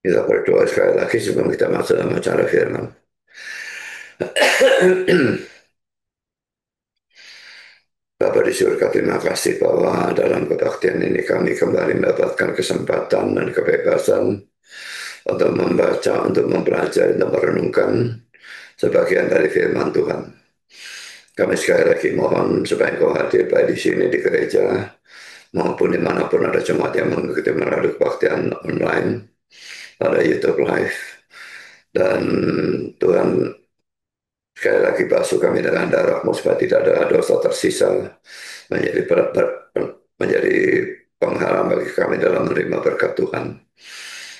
Kita berdoa sekali lagi sebelum kita masuk dalam acara firman. Bapa di surga, terima kasih bahwa dalam kebaktian ini kami kembali mendapatkan kesempatan dan kebebasan untuk membaca, untuk mempelajari, dan merenungkan sebagian dari firman Tuhan. Kami sekali lagi mohon supaya Engkau hadir baik di sini di gereja maupun dimanapun ada jemaat yang mengikuti melalui kebaktian online pada YouTube Live. Dan Tuhan, sekali lagi basuh kami dengan darah-Mu supaya tidak ada dosa tersisa menjadi menjadi penghalang bagi kami dalam menerima berkat Tuhan.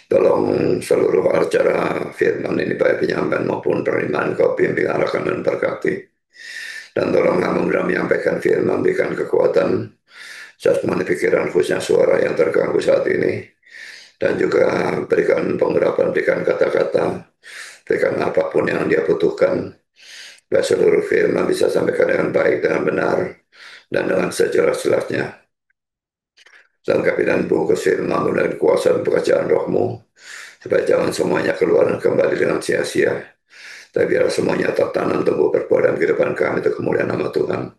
Tolong seluruh acara firman ini baik penyampaian maupun penerimaan Kau bimbing arahkan dan berkati. Dan tolong kami dalam menyampaikan firman berikan kekuatan jasmani pikiran khususnya suara yang terganggu saat ini. Dan juga berikan pengurapan, berikan kata-kata, berikan apapun yang dia butuhkan. Biar seluruh firman bisa sampaikan dengan baik, dengan benar, dan dengan sejelas-jelasnya. Lengkapi dan bungkus firman dan kuasa dan pekerjaan rohmu, supaya jangan semuanya keluar dan kembali dengan sia-sia. Tapi biar semuanya tertanam tumbuh berbuah dalam kehidupan kami untuk kemuliaan nama Tuhan.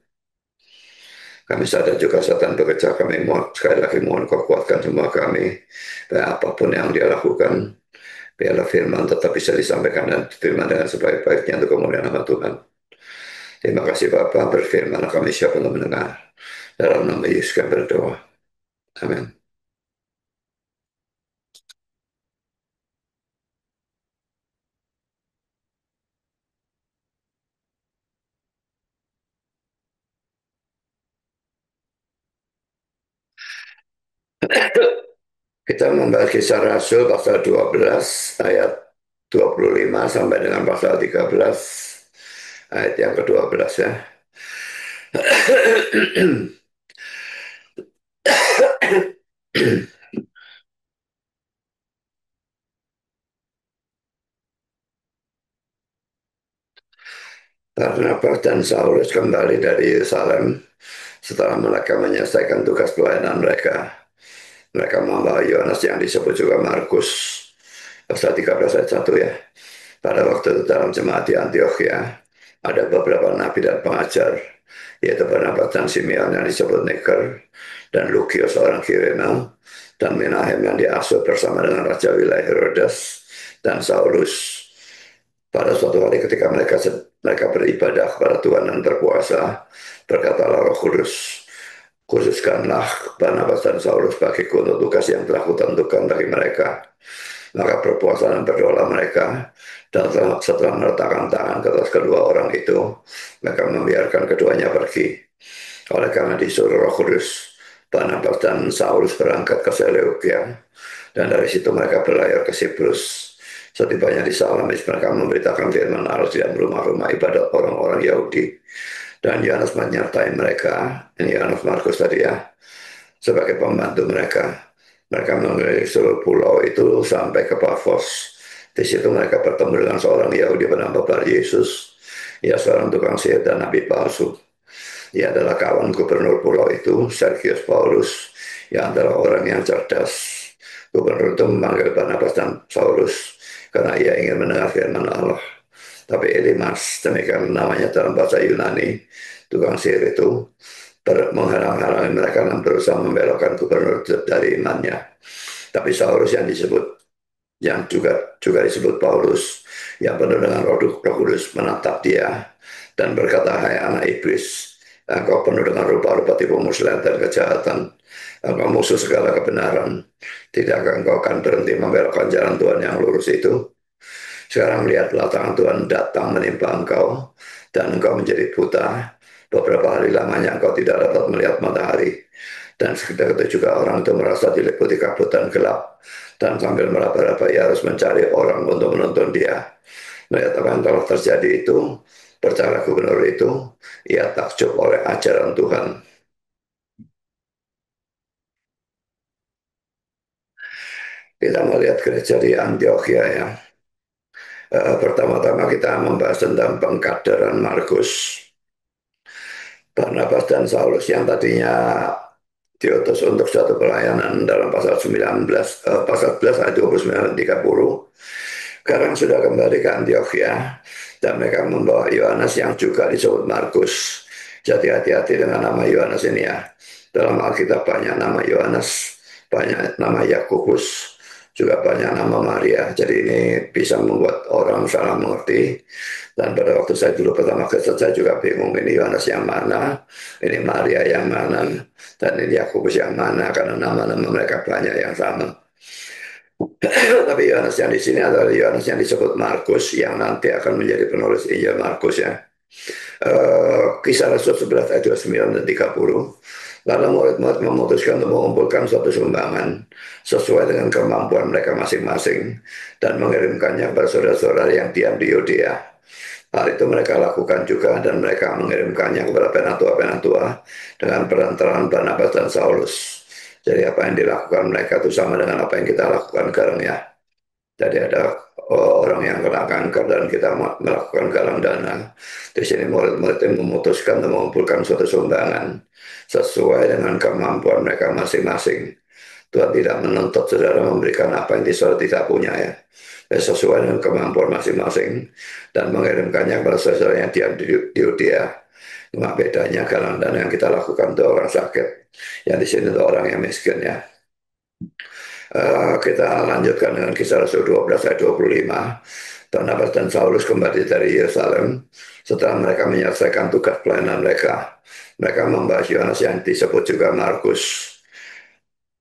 Kami sadar juga setan bekerja, kami mohon sekali lagi mohon Kau kuatkan semua kami. Dan apapun yang dia lakukan, biarlah firman tetap bisa disampaikan dan diterima dengan sebaik-baiknya untuk kemuliaan nama Tuhan. Terima kasih Bapa, berfirman kami siap untuk mendengar. Dalam nama Yesus kami berdoa. Amin. Kita membahas kisah Rasul pasal 12 ayat 25 sampai dengan pasal 13 ayat yang ke-12 ya. Barnabas dan Saulus kembali dari Yerusalem setelah mereka menyelesaikan tugas pelayanan mereka. Mereka membawa Yohanes yang disebut juga Markus. Pasal 13 ayat 1 ya. Pada waktu itu dalam jemaat di Antioquia ada beberapa nabi dan pengajar, yaitu Barnabas dan Simeon yang disebut Niger, dan Lukius orang Kirene, dan Menahem yang diasuh bersama dengan Raja wilayah Herodes, dan Saulus. Pada suatu hari ketika mereka beribadah kepada Tuhan dan berpuasa, berkatalah Roh Kudus, khususkanlah Barnabas dan Saulus bagiku untuk tugas yang telah kutentukan bagi mereka. Maka berpuasa dan berdoa mereka, dan setelah meletakkan tangan ke atas kedua orang itu, mereka membiarkan keduanya pergi. Oleh karena disuruh Roh Kudus, Barnabas dan Saulus berangkat ke Seleukia, dan dari situ mereka berlayar ke Siprus. Setibanya di Salamis, mereka memberitakan firman Allah di dalam rumah-rumah ibadat orang-orang Yahudi. Dan Yohanes menyertai mereka, ini Yohanes Markus tadi ya, sebagai pembantu mereka. Mereka mengelilingi seluruh pulau itu sampai ke Pafos. Di situ mereka bertemu dengan seorang Yahudi bernama Bar Yesus. Ia seorang tukang sihir dan nabi palsu. Ia adalah kawan gubernur pulau itu, Sergius Paulus, yang adalah orang yang cerdas. Gubernur itu memanggil Barnabas dan Saulus karena ia ingin mendengar firman Allah. Tapi Elimas, demikian namanya dalam bahasa Yunani, tukang sihir itu, menghalang-halangi mereka dan berusaha membelokkan gubernur dari imannya. Tapi Saulus yang juga disebut Paulus, yang penuh dengan Roh Kudus menatap dia dan berkata, hai anak iblis, engkau penuh dengan rupa-rupa tipu muslihat dan kejahatan, engkau musuh segala kebenaran. Tidakkah engkau akan berhenti membelokkan jalan Tuhan yang lurus itu? Sekarang lihatlah tangan Tuhan datang menimpa engkau, dan engkau menjadi buta. Beberapa hari lamanya engkau tidak dapat melihat matahari. Dan sekitar itu juga orang itu merasa diliputi kabut dan gelap. Dan sambil meraba-raba ia harus mencari orang untuk menuntun dia. Melihat apa yang telah terjadi itu, berkata gubernur itu, ia takjub oleh ajaran Tuhan. Kita melihat gereja di Antioquia ya. Pertama-tama kita membahas tentang pengkaderan Markus. Barnabas dan Saulus yang tadinya diutus untuk suatu pelayanan dalam pasal 19, pasal 11 ayat 29 dan 30. Sekarang sudah kembali ke Antioquia dan mereka membawa Yohanes yang juga disebut Markus. Jadi hati-hati dengan nama Yohanes ini ya. Dalam Alkitab banyak nama Yohanes, banyak nama Yakobus, juga banyak nama Maria. Jadi ini bisa membuat orang salah mengerti. Dan pada waktu saya dulu pertama Kristen saya juga bingung ini Yohanes yang mana, ini Maria yang mana, dan ini Yakobus yang mana karena nama-nama mereka banyak yang sama. Tapi Yohanes yang di sini adalah Yohanes yang disebut Markus yang nanti akan menjadi penulis Injil Markus ya. Kisah Rasul 11 ayat 29 dan 30. Lalu murid-murid memutuskan untuk mengumpulkan suatu sumbangan sesuai dengan kemampuan mereka masing-masing dan mengirimkannya kepada saudara-saudara yang diam di Yudea. Hal itu mereka lakukan juga dan mereka mengirimkannya kepada penatua-penatua dengan perantaraan Barnabas dan Saulus. Jadi apa yang dilakukan mereka itu sama dengan apa yang kita lakukan sekarang ya. Jadi ada orang yang kena kanker dan kita melakukan galang dana. Di sini murid-murid yang memutuskan untuk mengumpulkan suatu sumbangan sesuai dengan kemampuan mereka masing-masing. Tuhan tidak menuntut saudara memberikan apa yang saudara tidak punya ya. Sesuai dengan kemampuan masing-masing dan mengirimkannya kepada saudara yang diam di Yudea. Cuma bedanya galang dana yang kita lakukan untuk orang sakit, yang di sini untuk orang yang miskin ya. Kita lanjutkan dengan kisah Rasul 12 ayat 25. Barnabas dan Saulus kembali dari Yerusalem setelah mereka menyelesaikan tugas pelayanan mereka. Mereka membahas Yohanes yang disebut juga Markus.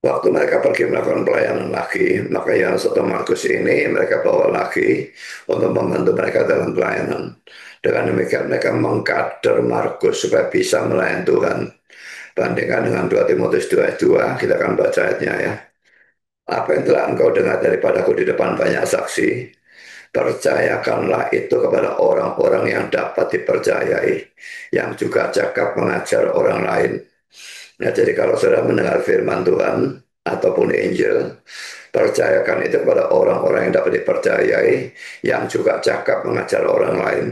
Waktu mereka pergi melakukan pelayanan lagi, maka Yohanes atau Markus ini mereka bawa lagi untuk membantu mereka dalam pelayanan. Dengan demikian mereka mengkader Markus supaya bisa melayani Tuhan. Bandingkan dengan 2 Timotius 2 ayat 2, kita akan baca ayatnya ya. Apa yang telah engkau dengar daripadaku di depan banyak saksi, percayakanlah itu kepada orang-orang yang dapat dipercayai, yang juga cakap mengajar orang lain. Nah, jadi kalau saudara mendengar firman Tuhan ataupun Injil, percayakan itu kepada orang-orang yang dapat dipercayai, yang juga cakap mengajar orang lain.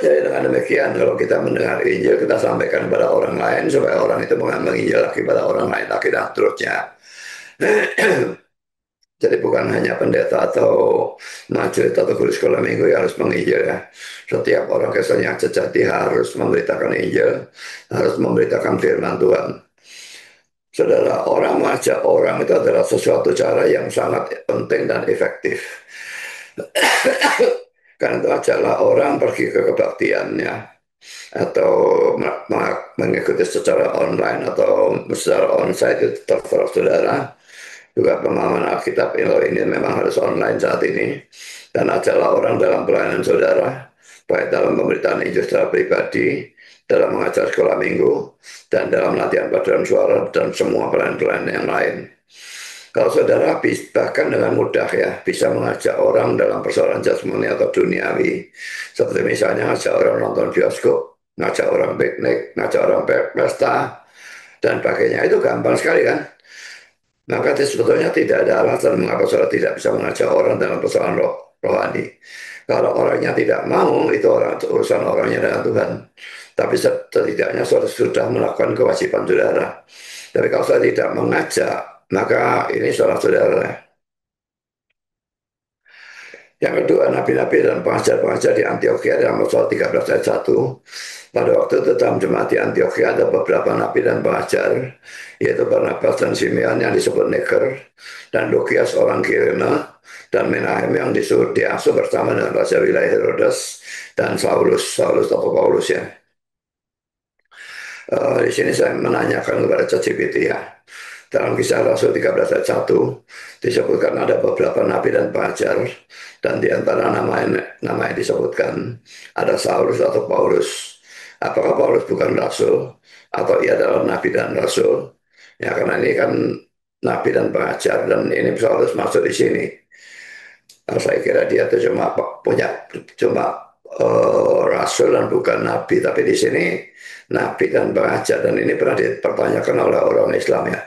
Jadi dengan demikian, kalau kita mendengar Injil, kita sampaikan kepada orang lain, supaya orang itu menginjil lagi kepada orang lain lagi dan seterusnya. Jadi bukan hanya pendeta atau majelis atau guru sekolah minggu yang harus menginjil ya. Setiap orang Kristen yang sejati harus memberitakan Injil, harus memberitakan firman Tuhan. Saudara, orang mengajak orang itu adalah sesuatu cara yang sangat penting dan efektif. Karena itu ajaklah orang pergi ke kebaktiannya atau mengikuti secara online atau secara onsite itu terserah saudara. Juga pemahaman Alkitab ini memang harus online saat ini. Dan ajaklah orang dalam pelayanan saudara, baik dalam pemberitaan Injil secara pribadi, dalam mengajar sekolah minggu, dan dalam latihan paduan suara, dan semua pelayanan-pelayanan yang lain. Kalau saudara bahkan dengan mudah ya bisa mengajak orang dalam persoalan jasmani atau duniawi, seperti misalnya ngajak orang nonton bioskop, ngajak orang piknik, ngajak orang pesta, dan sebagainya, itu gampang sekali kan? Maka sebetulnya tidak ada alasan mengapa saudara tidak bisa mengajak orang dalam persoalan rohani. Kalau orangnya tidak mau, itu urusan orangnya dengan Tuhan. Tapi setidaknya saudara sudah melakukan kewajiban saudara. Tapi kalau saudara tidak mengajak, maka ini saudara-saudara. Yang kedua, nabi-nabi dan pengajar-pengajar di Antioquia dalam pasal 13 ayat 1. Pada waktu itu dalam jemaat di Antioquia ada beberapa nabi dan pengajar, yaitu Barnabas dan Simeon yang disebut Niger, dan Lukias orang Kirene, dan Menahem yang diasuh bersama dengan Raja wilayah Herodes, dan Saulus atau Paulus ya. Di sini saya menanyakan kepada ChatGPT ya. Dalam kisah Rasul 13 ayat 1 disebutkan ada beberapa nabi dan pengajar, dan di antara nama yang disebutkan ada Saulus atau Paulus. Apakah Paulus bukan rasul atau ia adalah nabi dan rasul? Ya karena ini kan nabi dan pengajar, dan ini Saulus masuk di sini. Nah, saya kira dia itu cuma rasul dan bukan nabi, tapi di sini nabi dan pengajar, dan ini pernah dipertanyakan oleh orang Islam ya.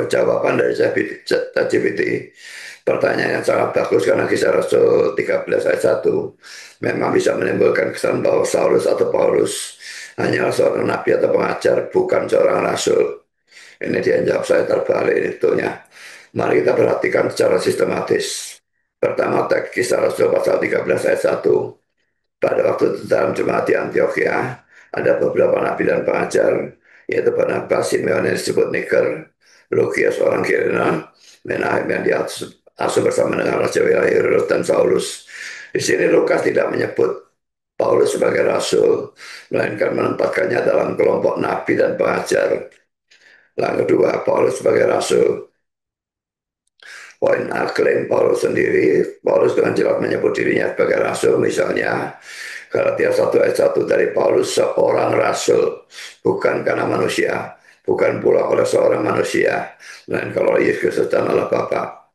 Jawaban dari ChatGPT, pertanyaan yang sangat bagus karena kisah Rasul 13 ayat 1 memang bisa menimbulkan kesan bahwa Saulus atau Paulus hanyalah seorang nabi atau pengajar, bukan seorang rasul. Ini dia jawab saya terbalik itunya. Mari kita perhatikan secara sistematis. Pertama, teks Kisah Rasul pasal 13 ayat 1. Pada waktu itu dalam jemaat di Antioquia, ada beberapa nabi dan pengajar, yaitu Barnabas, Simeon yang disebut Niger, Lukias orang Kirena, Menahem yang diasuh bersama dengan Raja Wilayah Herodes dan Saulus. Di sini Lukas tidak menyebut Paulus sebagai rasul, melainkan menempatkannya dalam kelompok nabi dan pengajar. Yang kedua, Paulus sebagai rasul. Poin A, klaim Paulus sendiri. Paulus dengan jelas menyebut dirinya sebagai rasul, misalnya Galatia 1 ayat 1 dari Paulus, seorang rasul, bukan karena manusia, bukan pula oleh seorang manusia, dan kalau Yesus Kristus dan Allah Bapa.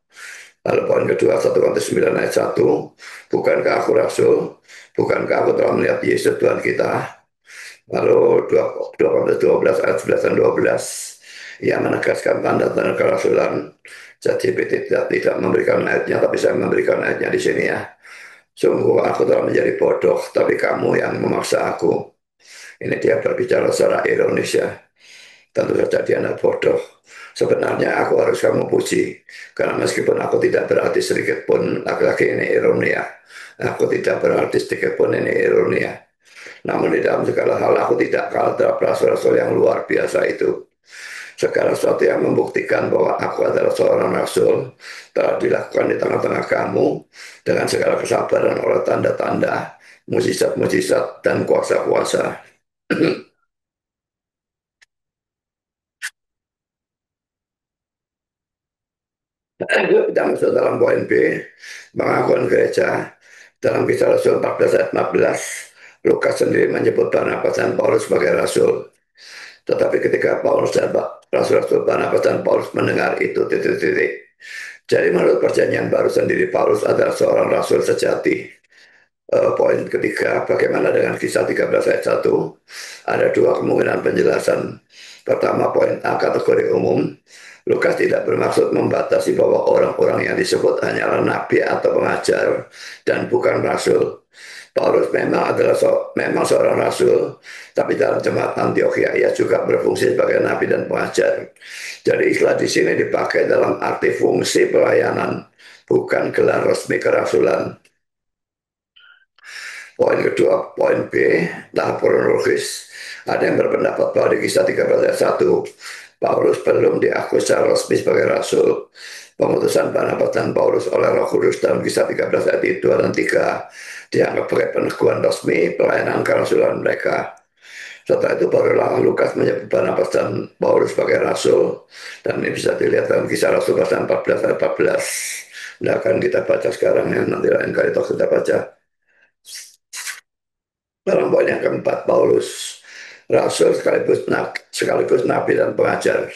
Lalu poin kedua, 1 Korintus 9 ayat 1, bukankah aku rasul, bukankah aku telah melihat Yesus Tuhan kita. Lalu 2 Korintus 12 ayat 11 dan 12, ia menegaskan tanda-tanda kerasulan. ChatGPT tidak memberikan ayatnya, tapi saya memberikan ayatnya di sini ya. Sungguh aku telah menjadi bodoh, tapi kamu yang memaksa aku. Ini dia berbicara secara ironis ya. Tentu saja dia tidak bodoh. Sebenarnya aku harus kamu puji. Karena meskipun aku tidak berarti sedikit pun, laki-laki ini ironi ya. Aku tidak berarti sedikit pun ini ironi ya. Namun di dalam segala hal aku tidak kalah terhadap rasul-rasul yang luar biasa itu. Segala sesuatu yang membuktikan bahwa aku adalah seorang rasul telah dilakukan di tengah-tengah kamu dengan segala kesabaran oleh tanda-tanda, mujizat-mujizat, dan kuasa-kuasa. Kita masuk dalam poin B, pengakuan gereja. Dalam Kisah Rasul 14 ayat 14, Lukas sendiri menyebut Barnabas dan Paulus sebagai rasul. Tetapi ketika Paulus dan Rasul-Rasul Barnabas dan Paulus mendengar itu titik-titik. Jadi menurut perjanjian baru sendiri Paulus adalah seorang rasul sejati. Poin ketiga, bagaimana dengan kisah 13 ayat 1? Ada dua kemungkinan penjelasan. Pertama, poin A, kategori umum. Lukas tidak bermaksud membatasi bahwa orang-orang yang disebut hanyalah nabi atau pengajar dan bukan rasul. Paulus memang adalah memang seorang rasul, tapi dalam jemaat Antioquia ia juga berfungsi sebagai nabi dan pengajar. Jadi istilah di sini dipakai dalam arti fungsi pelayanan, bukan gelar resmi kerasulan. Poin kedua, poin B, tahap kronologis. Ada yang berpendapat bahwa di kisah 13 ayat 1, Paulus belum diakui secara resmi sebagai rasul. Pengutusan Barnabas dan Paulus oleh Roh Kudus dalam kisah 13 ayat 2 dan 3 dianggap sebagai peneguhan resmi pelayanan kerasulan mereka. Setelah itu barulah Lukas menyebut Barnabas dan Paulus sebagai rasul, dan ini bisa dilihat dalam kisah Rasul pasal 14 ayat 14. Nah, akan kita baca sekarang ya, nanti lain kali kita baca. Dalam poin yang keempat, Paulus, rasul sekaligus nabi dan pengajar.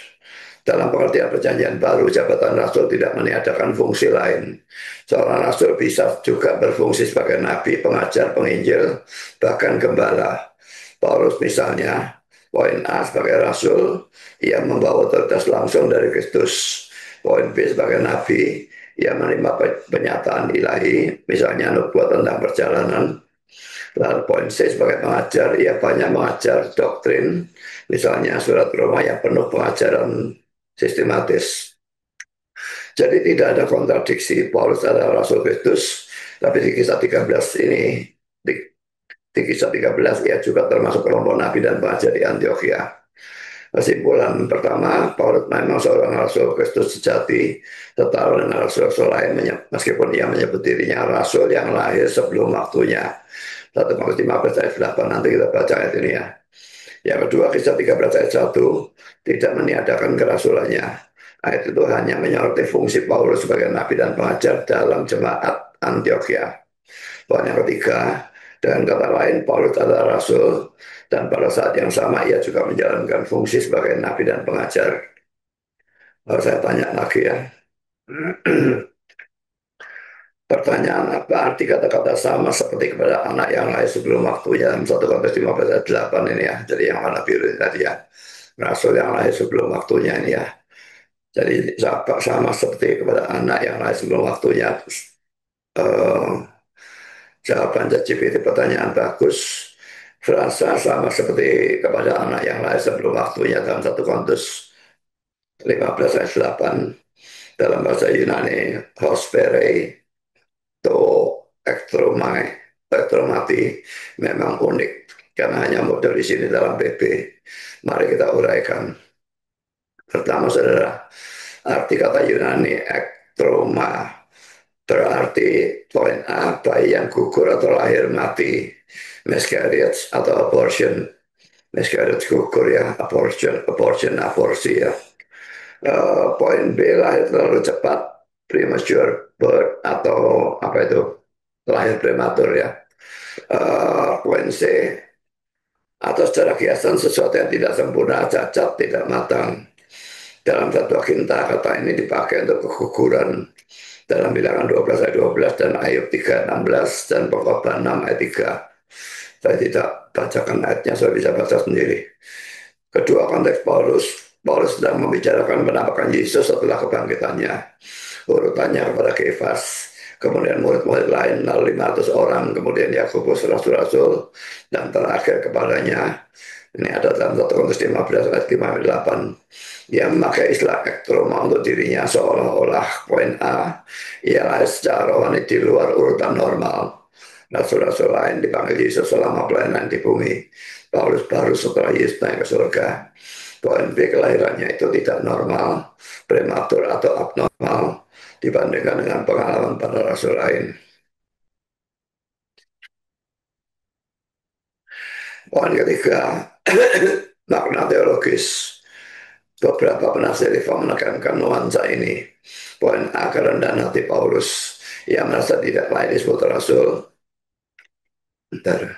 Dalam pengertian perjanjian baru, jabatan rasul tidak meniadakan fungsi lain. Seorang rasul bisa juga berfungsi sebagai nabi, pengajar, penginjil, bahkan gembala. Paulus misalnya, poin A sebagai rasul, ia membawa otoritas langsung dari Kristus. Poin B sebagai nabi, ia menerima penyataan ilahi, misalnya nubuat tentang perjalanan. Lalu poin C sebagai pengajar, ia banyak mengajar doktrin, misalnya surat Roma yang penuh pengajaran sistematis. Jadi tidak ada kontradiksi, Paulus adalah Rasul Kristus, tapi di kisah 13 ini, di, di kisah 13 ia juga termasuk kelompok nabi dan pengajar di Antioquia. Kesimpulan pertama, Paulus memang seorang Rasul Kristus sejati, setara dengan rasul-rasul lain, meskipun ia menyebut dirinya Rasul yang lahir sebelum waktunya. 1 Korintus 15 ayat 8, nanti kita baca ayat ini ya. Yang kedua, kisah 13 ayat 1 tidak meniadakan kerasulannya. Ayat itu hanya menyoroti fungsi Paulus sebagai nabi dan pengajar dalam jemaat Antioquia. Poin yang ketiga, dengan kata lain, Paulus adalah rasul, dan pada saat yang sama ia juga menjalankan fungsi sebagai nabi dan pengajar. Lalu saya tanya lagi ya, pertanyaan apa arti kata-kata sama seperti kepada anak yang lahir sebelum waktunya dalam 1 Korintus 15 ayat 8 ini ya. Jadi yang warna biru ini tadi ya. Rasul yang lahir sebelum waktunya ini ya. Jadi sama seperti kepada anak yang lahir sebelum waktunya. Eh, Jawaban ChatGPT pertanyaan bagus. Frasa sama seperti kepada anak yang lahir sebelum waktunya dalam satu Korintus 15 ayat 8 dalam bahasa Yunani hospere to ektromai ektromati memang unik karena hanya model di sini dalam PP. Mari kita uraikan. Pertama, saudara, arti kata Yunani ektroma berarti poin A, bayi yang gugur atau lahir mati, miscarriage atau abortion. Miscarriage gugur ya, abortion aborsi ya. Poin B, lahir terlalu cepat, premature birth atau apa itu, lahir prematur ya. Poin C, atau secara kiasan sesuatu yang tidak sempurna, cacat, tidak matang. Dalam satu akinta kata ini dipakai untuk keguguran dalam bilangan 12 ayat 12 dan Ayub 3:16 dan Pengkhotbah 6 ayat 3. Saya tidak bacakan ayatnya, saya bisa baca sendiri. Kedua konteks Paulus, Paulus sedang membicarakan penampakan Yesus setelah kebangkitannya. Urutannya kepada Kefas, kemudian murid-murid lain, lalu 500 orang, kemudian Yakobus, rasul-rasul, dan terakhir kepadanya. Ini ada dalam 1 Korintus 15 ayat 5-8 yang memakai istilah ektroma untuk dirinya seolah-olah poin A ialah secara rohani di luar urutan normal. Rasul-rasul lain dipanggil Yesus selama pelayanan di bumi. Paulus baru setelah Yesus naik ke surga. Poin B, kelahirannya itu tidak normal, prematur atau abnormal dibandingkan dengan pengalaman para rasul lain. Poin ketiga, makna teologis. Beberapa penafsir reform menekankan nuansa ini. Poin A, kerendahan hati Paulus. Ia merasa tidak layak disebut rasul. Bentar.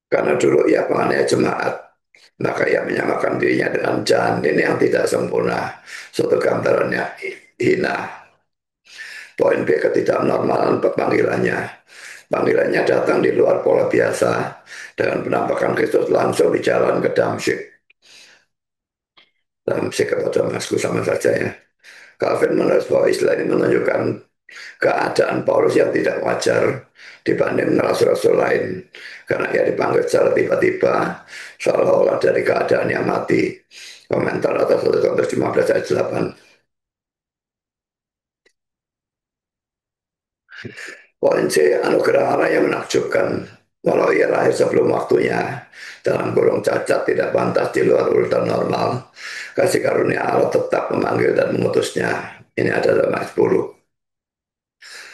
Karena dulu ia penganiaya jemaat, maka ia menyamakan dirinya dengan janin yang tidak sempurna. Suatu gambarannya hina. Poin B, ketidaknormalan panggilannya. Panggilannya datang di luar pola biasa dengan penampakan Kristus langsung di jalan ke Damsyik. Damsyik atau Damaskus sama saja ya. Calvin menulis bahwa istilah ini menunjukkan keadaan Paulus yang tidak wajar dibanding rasul-rasul lain karena ia dipanggil secara tiba-tiba seolah-olah dari keadaan yang mati. Komentar atas 1 Korintus 15 ayat 8. Poin C, anugerah Allah yang menakjubkan. Walau ia lahir sebelum waktunya, dalam kurung cacat tidak pantas di luar urutan normal, kasih karunia Allah tetap memanggil dan mengutusnya. Ini ada dalam ayat 10.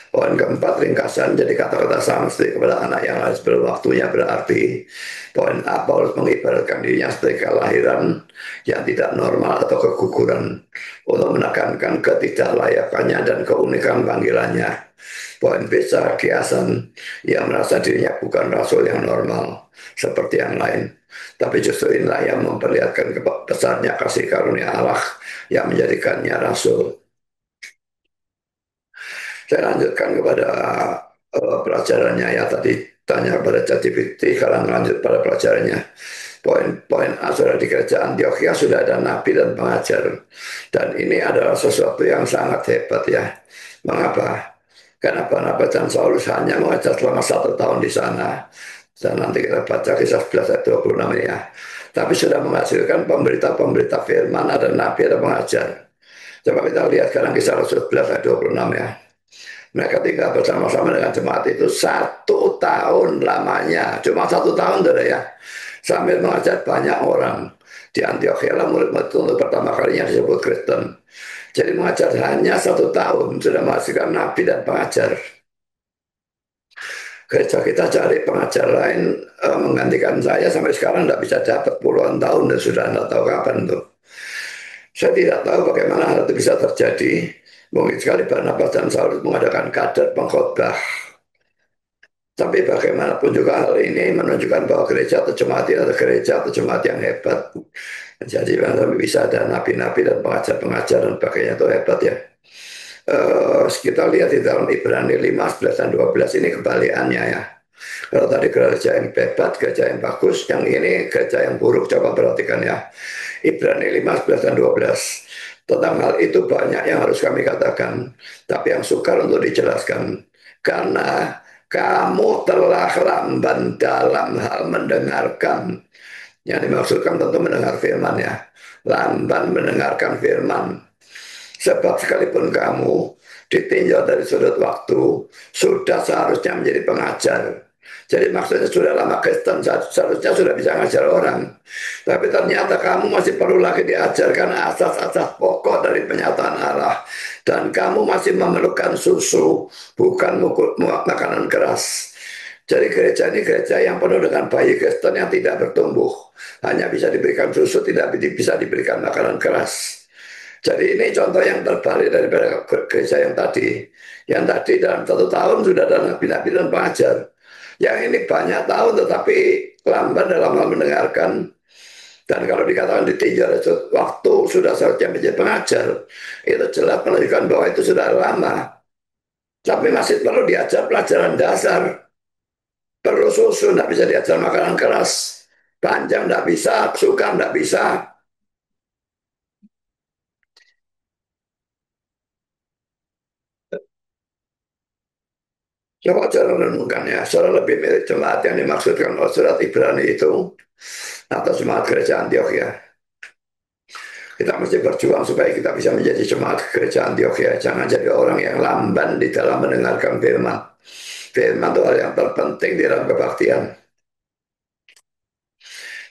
Poin keempat, ringkasan jadi kata-kata Samsri kepada anak yang lahir sebelum waktunya berarti poin A, Paulus mengibaratkan dirinya sebagai kelahiran yang tidak normal atau keguguran untuk menekankan ketidaklayakannya dan keunikan panggilannya. Poin B, secara kiasan, ia merasa dirinya bukan rasul yang normal seperti yang lain. Tapi justru inilah yang memperlihatkan besarnya kasih karunia Allah yang menjadikannya rasul. Saya lanjutkan kepada pelajarannya ya, tadi tanya kepada ChatGPT, kalian lanjut pada pelajarannya. Poin A, saudara, di gereja Antioquia sudah ada nabi dan pengajar, dan ini adalah sesuatu yang sangat hebat ya. Mengapa? Karena Barnabas dan Saulus hanya mengajar selama 1 tahun di sana, dan nanti kita baca kisah 11 ayat 26 ini ya. Tapi sudah menghasilkan pemberita-pemberita firman, ada nabi, ada pengajar. Coba kita lihat sekarang kisah Rasul 11 ayat 26 ya. Mereka tinggal bersama-sama dengan jemaat itu 1 tahun lamanya. Cuma 1 tahun saudara ya. Sambil mengajar banyak orang. Di Antioquia lah murid-murid untuk pertama kalinya disebut Kristen. Jadi mengajar hanya 1 tahun sudah menghasilkan nabi dan pengajar. Gereja kita cari pengajar lain menggantikan saya sampai sekarang tidak bisa dapat puluhan tahun dan sudah tidak tahu kapan tuh. Saya tidak tahu bagaimana hal itu bisa terjadi. Mungkin sekali Barnabas dan Saulus mengadakan kader pengkhotbah. Tapi bagaimanapun juga hal ini menunjukkan bahwa gereja atau jemaat atau gereja atau jemaat yang hebat. Jadi bisa ada nabi-nabi dan pengajar-pengajar dan sebagainya itu hebat ya. Kita lihat di dalam Ibrani 5, 11 dan 12 ini kebalikannya ya. Kalau tadi gereja yang hebat, gereja yang bagus, yang ini gereja yang buruk. Coba perhatikan ya. Ibrani 5, 11 dan 12. Tentang hal itu banyak yang harus kami katakan, tapi yang sukar untuk dijelaskan. Karena Kamu telah lamban dalam hal mendengarkan. Yang dimaksudkan tentu mendengar firman ya. Lamban mendengarkan firman. Sebab sekalipun kamu ditinjau dari sudut waktu, sudah seharusnya menjadi pengajar. Jadi maksudnya sudah lama Kristen, seharusnya sudah bisa ngajar orang. Tapi ternyata kamu masih perlu lagi diajarkan asas-asas pokok dari penyataan Allah. Dan kamu masih memerlukan susu, bukan makanan keras. Jadi gereja ini gereja yang penuh dengan bayi Kristen yang tidak bertumbuh. Hanya bisa diberikan susu, tidak bisa diberikan makanan keras. Jadi ini contoh yang terbalik daripada gereja yang tadi. Yang tadi dalam 1 tahun sudah ada nabi-nabi dan pengajar. Yang ini banyak tahun tetapi lamban dalam hal mendengarkan. Dan kalau dikatakan ditinjau waktu sudah seharusnya menjadi pengajar, itu jelas menunjukkan bahwa itu sudah lama. Tapi masih perlu diajar pelajaran dasar. Perlu susu, tidak bisa diajar makanan keras. Panjang tidak bisa, suka tidak bisa. Coba cara renungkannya, secara lebih mirip jemaat yang dimaksudkan oleh surat Ibrani itu, atau jemaat gereja Antioquia. Kita mesti berjuang supaya kita bisa menjadi jemaat gereja Antioquia. Jangan jadi orang yang lamban di dalam mendengarkan firman. Firman itu hal yang terpenting di dalam kebaktian.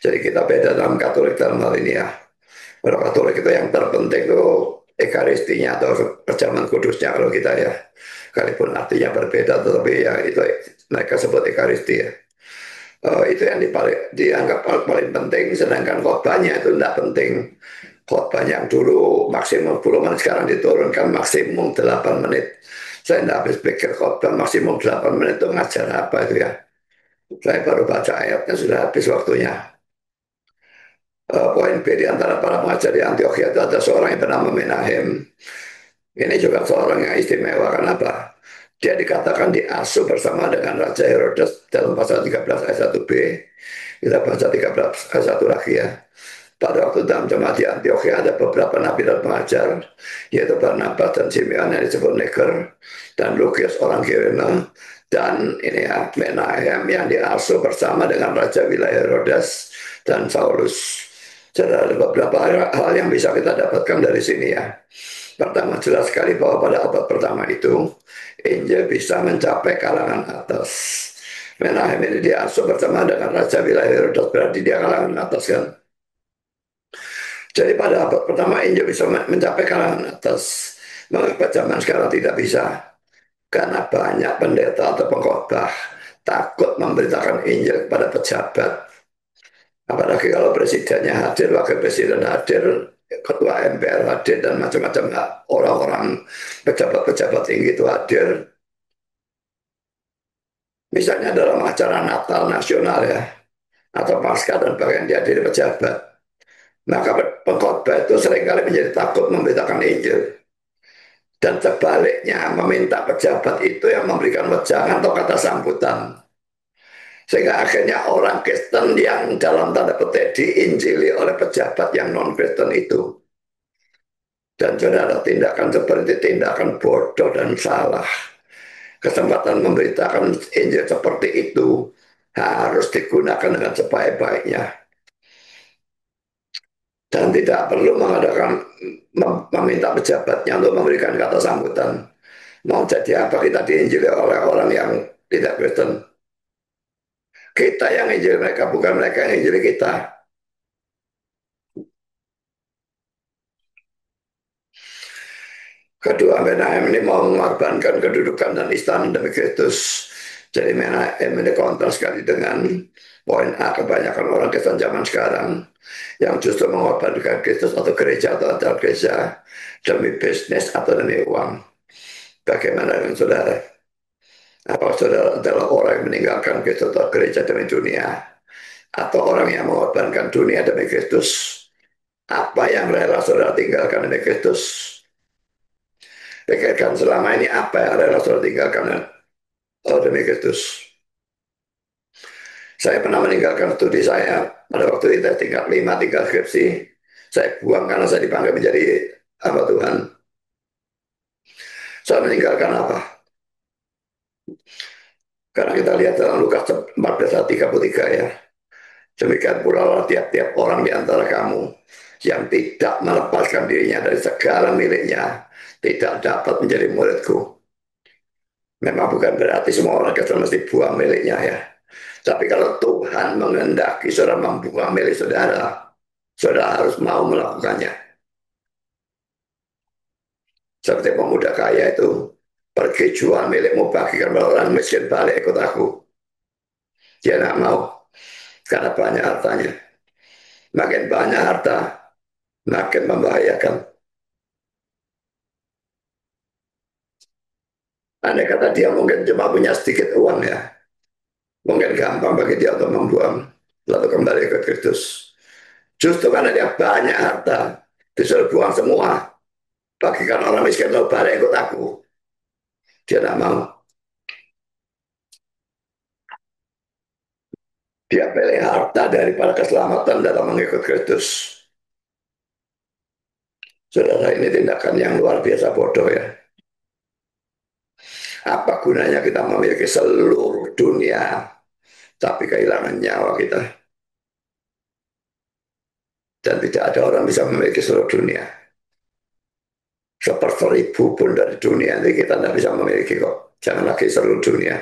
Jadi kita beda dalam Katolik dalam hal ini ya. Kalau Katolik itu yang terpenting itu Ekaristinya atau perjamuan kudusnya kalau kita ya. Sekalipun artinya berbeda, tetapi ya itu mereka sebut Ekaristi ya. Itu yang dianggap paling penting, sedangkan khotbahnya itu tidak penting. Khotbah yang dulu maksimum 10 menit sekarang diturunkan maksimum 8 menit. Saya tidak habis pikir khotbah maksimum 8 menit itu ngajar apa itu ya. Saya baru baca ayatnya sudah habis waktunya. Poin B di antara para pengajar di Antioquia itu ada seorang yang bernama Menahem. Ini juga seorang yang istimewa. Kenapa? Dia dikatakan diasuh bersama dengan Raja Herodes dalam pasal 13 ayat 1b. Kita baca 13 ayat 1 lagi ya. Pada waktu dalam jemaat di Antioquia ada beberapa nabi dan pengajar, yaitu Barnabas dan Simeon yang disebut Neger, dan Lukius orang Kirene, dan ini ya Menahem yang diasuh bersama dengan Raja wilayah Herodes dan Saulus. Jadi ada beberapa hal yang bisa kita dapatkan dari sini ya. Pertama, jelas sekali bahwa pada abad pertama itu Injil bisa mencapai kalangan atas. Menahem ini diasuh bersama dengan Raja wilayah Herodes, berarti dia kalangan atas kan. Jadi pada abad pertama Injil bisa mencapai kalangan atas. Mengapa zaman sekarang tidak bisa? Karena banyak pendeta atau pengkhotbah takut memberitakan Injil kepada pejabat. Apalagi kalau presidennya hadir, wakil presiden hadir, ketua MPR hadir, dan macam-macam orang-orang pejabat-pejabat tinggi itu hadir. Misalnya dalam acara Natal nasional ya, atau pasca dan bagian dihadiri pejabat. Maka pengkhotbah itu seringkali menjadi takut memberitakan Injil. Dan sebaliknya meminta pejabat itu yang memberikan wejangan atau kata sambutan. Sehingga akhirnya orang Kristen yang dalam tanda petik diinjili oleh pejabat yang non-Kristen itu. Dan saudara, tindakan seperti tindakan bodoh dan salah. Kesempatan memberitakan Injil seperti itu harus digunakan dengan sebaik-baiknya. Dan tidak perlu mengadakan meminta pejabatnya untuk memberikan kata sambutan. Mau jadi apa kita diinjili oleh orang yang tidak Kristen? Kita yang injili mereka, bukan mereka yang injili kita. Kedua, Menahem ini mau mengorbankan kedudukan dan istana demi Kristus. Jadi Menahem ini kontra sekali dengan poin A, kebanyakan orang Kristen zaman sekarang yang justru mengorbankan Kristus atau gereja atau antar gereja demi bisnis atau demi uang. Bagaimana dengan saudara? Apa saudara adalah orang yang meninggalkan Kristus atau gereja demi dunia? Atau orang yang mengorbankan dunia demi Kristus? Apa yang rela saudara tinggalkan demi Kristus? Pikirkan selama ini apa yang rela saudara tinggalkan demi Kristus. Saya pernah meninggalkan studi saya pada waktu itu tingkat 5, tingkat skripsi. Saya buang karena saya dipanggil menjadi hamba Tuhan. Saya meninggalkan apa? Karena kita lihat dalam Lukas 14 ayat 33 ya. Demikian pula tiap-tiap orang di antara kamu yang tidak melepaskan dirinya dari segala miliknya tidak dapat menjadi muridku. Memang bukan berarti semua orang Kristen mesti buang miliknya ya. Tapi kalau Tuhan mengendaki saudara membuang milik saudara, saudara harus mau melakukannya. Seperti pemuda kaya itu, pergi jual milikmu bagikan pada orang miskin, balik ikut aku. Dia tidak mau, karena banyak hartanya. Makin banyak harta, makin membahayakan. Andai kata dia mungkin cuma punya sedikit uang ya, mungkin gampang bagi dia untuk membuang, lalu kembali ke Kristus. Justru karena dia banyak harta, disuruh buang semua, bagikan orang miskin, lalu balik ikut aku. Dia tidak mau. Dia pilih harta daripada keselamatan dalam mengikut Kristus. Saudara, ini tindakan yang luar biasa bodoh ya. Apa gunanya kita memiliki seluruh dunia, tapi kehilangan nyawa kita. Dan tidak ada orang bisa memiliki seluruh dunia. Seperseribu pun dari dunia ini kita tidak bisa memiliki kok. Jangan lagi seluruh dunia.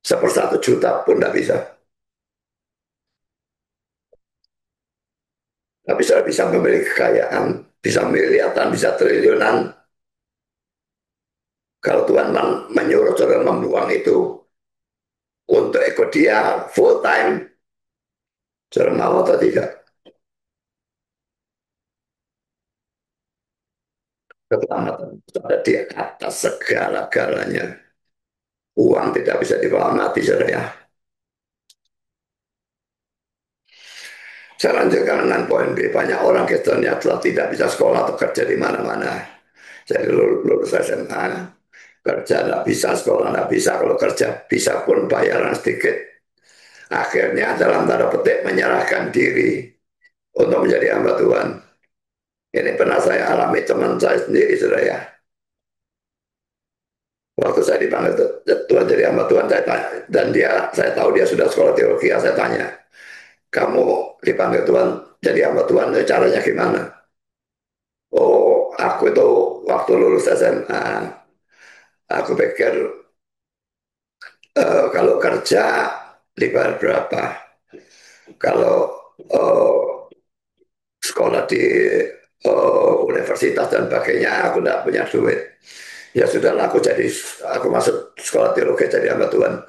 Sepersatu juta pun tidak bisa. Tapi saya bisa memiliki kekayaan, bisa miliaran, bisa triliunan. Kalau Tuhan menyuruh saudara membuang itu untuk ikut dia full time, saudara mau atau tidak? Keselamatan itu ada di atas segala-galanya. Uang tidak bisa dibawa mati, saudara ya. Saya lanjutkan dengan poin B. Banyak orang Kristen yang telah tidak bisa sekolah atau kerja di mana-mana. Jadi lulus SMA, kerja tidak bisa, sekolah tidak bisa. Kalau kerja bisa pun bayaran sedikit. Akhirnya dalam tanda petik menyerahkan diri untuk menjadi hamba Tuhan. Ini pernah saya alami teman saya sendiri, saudara ya. Waktu saya dipanggil Tuhan jadi hamba Tuhan, saya tanya, dan saya tahu dia sudah sekolah teologi, saya tanya, kamu dipanggil Tuhan jadi hamba Tuhan, caranya gimana? Oh, aku itu waktu lulus SMA, aku pikir kalau kerja dibayar berapa, kalau sekolah di universitas dan sebagainya, aku tidak punya duit. Ya sudahlah, aku masuk sekolah teologi jadi hamba Tuhan.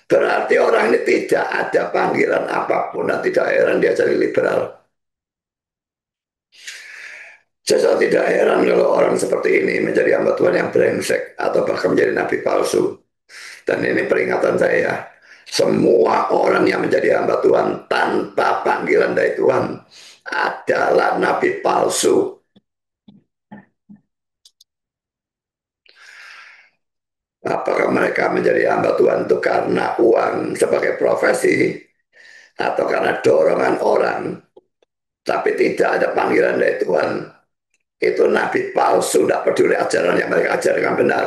Berarti orang ini tidak ada panggilan apapun dan tidak heran dia jadi liberal. Saya tidak heran kalau orang seperti ini menjadi hamba Tuhan yang brengsek atau bahkan menjadi nabi palsu. Dan ini peringatan saya. Semua orang yang menjadi hamba Tuhan tanpa panggilan dari Tuhan adalah nabi palsu. Apakah mereka menjadi hamba Tuhan itu karena uang sebagai profesi atau karena dorongan orang, tapi tidak ada panggilan dari Tuhan? Itu nabi palsu, tidak peduli ajaran yang mereka ajarkan benar.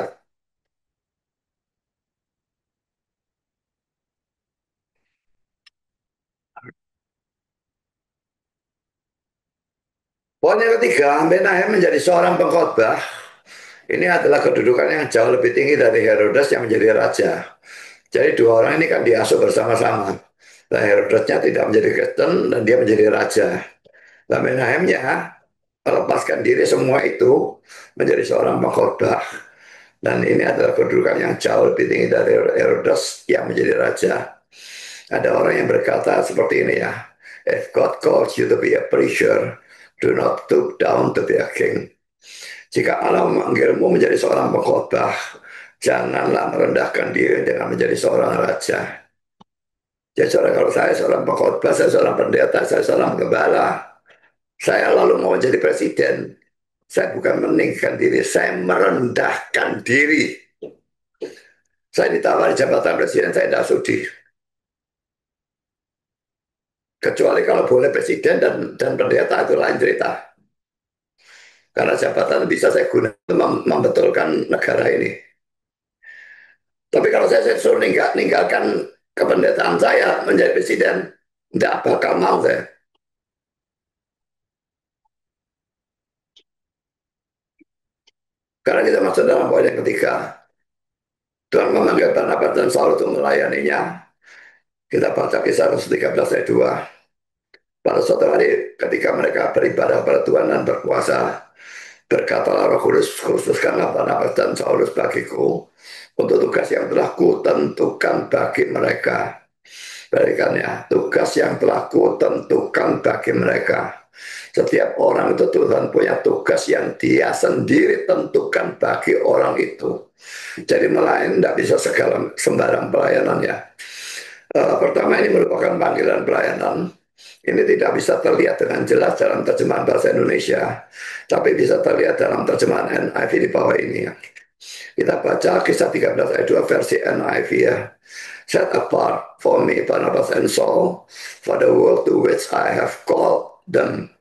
Poin yang ketiga, Menahem menjadi seorang pengkhotbah. Ini adalah kedudukan yang jauh lebih tinggi dari Herodes yang menjadi raja. Jadi dua orang ini kan diasuh bersama-sama. Nah, Herodesnya tidak menjadi Kristen dan dia menjadi raja. Nah, Menahemnya melepaskan diri semua itu menjadi seorang pengkhotbah. Dan ini adalah kedudukan yang jauh lebih tinggi dari Herodes yang menjadi raja. Ada orang yang berkata seperti ini ya, if God calls you to be a preacher, do not stoop down to be a king. Jika Allah memanggilmu menjadi seorang pengkhotbah, janganlah merendahkan diri dengan menjadi seorang raja. Ya saudara, kalau saya seorang pengkhotbah, saya seorang pendeta, saya seorang gembala, saya lalu mau jadi presiden, saya bukan meninggikan diri, saya merendahkan diri. Saya ditawari jabatan presiden, saya tidak sudi. Kecuali kalau boleh presiden dan pendeta itu lain cerita. Karena jabatan bisa saya gunakan untuk membetulkan negara ini. Tapi kalau saya suruh ninggalkan kependetaan saya menjadi presiden, tidak bakal mau saya. Karena kita masuk dalam poin yang ketiga. Tuhan memanggil Barnabas dan Saul untuk melayaninya. Kita baca kisah 113 ayat 2. Pada suatu hari ketika mereka beribadah pada Tuhan dan berpuasa, berkatalah Roh Kudus, khususkanlah Barnabas dan Saulus bagiku untuk tugas yang telah kutentukan bagi mereka. Berikannya tugas yang telah kutentukan bagi mereka. Setiap orang itu Tuhan punya tugas yang dia sendiri tentukan bagi orang itu. Jadi melayani tidak bisa segala sembarang pelayanan ya. Pertama ini merupakan panggilan pelayanan. Ini tidak bisa terlihat dengan jelas dalam terjemahan bahasa Indonesia, tapi bisa terlihat dalam terjemahan NIV di bawah ini ya. Kita baca kisah 13 ayat 2 versi NIV ya. Set apart for me Barnabas and Saul for the work to which I have called them.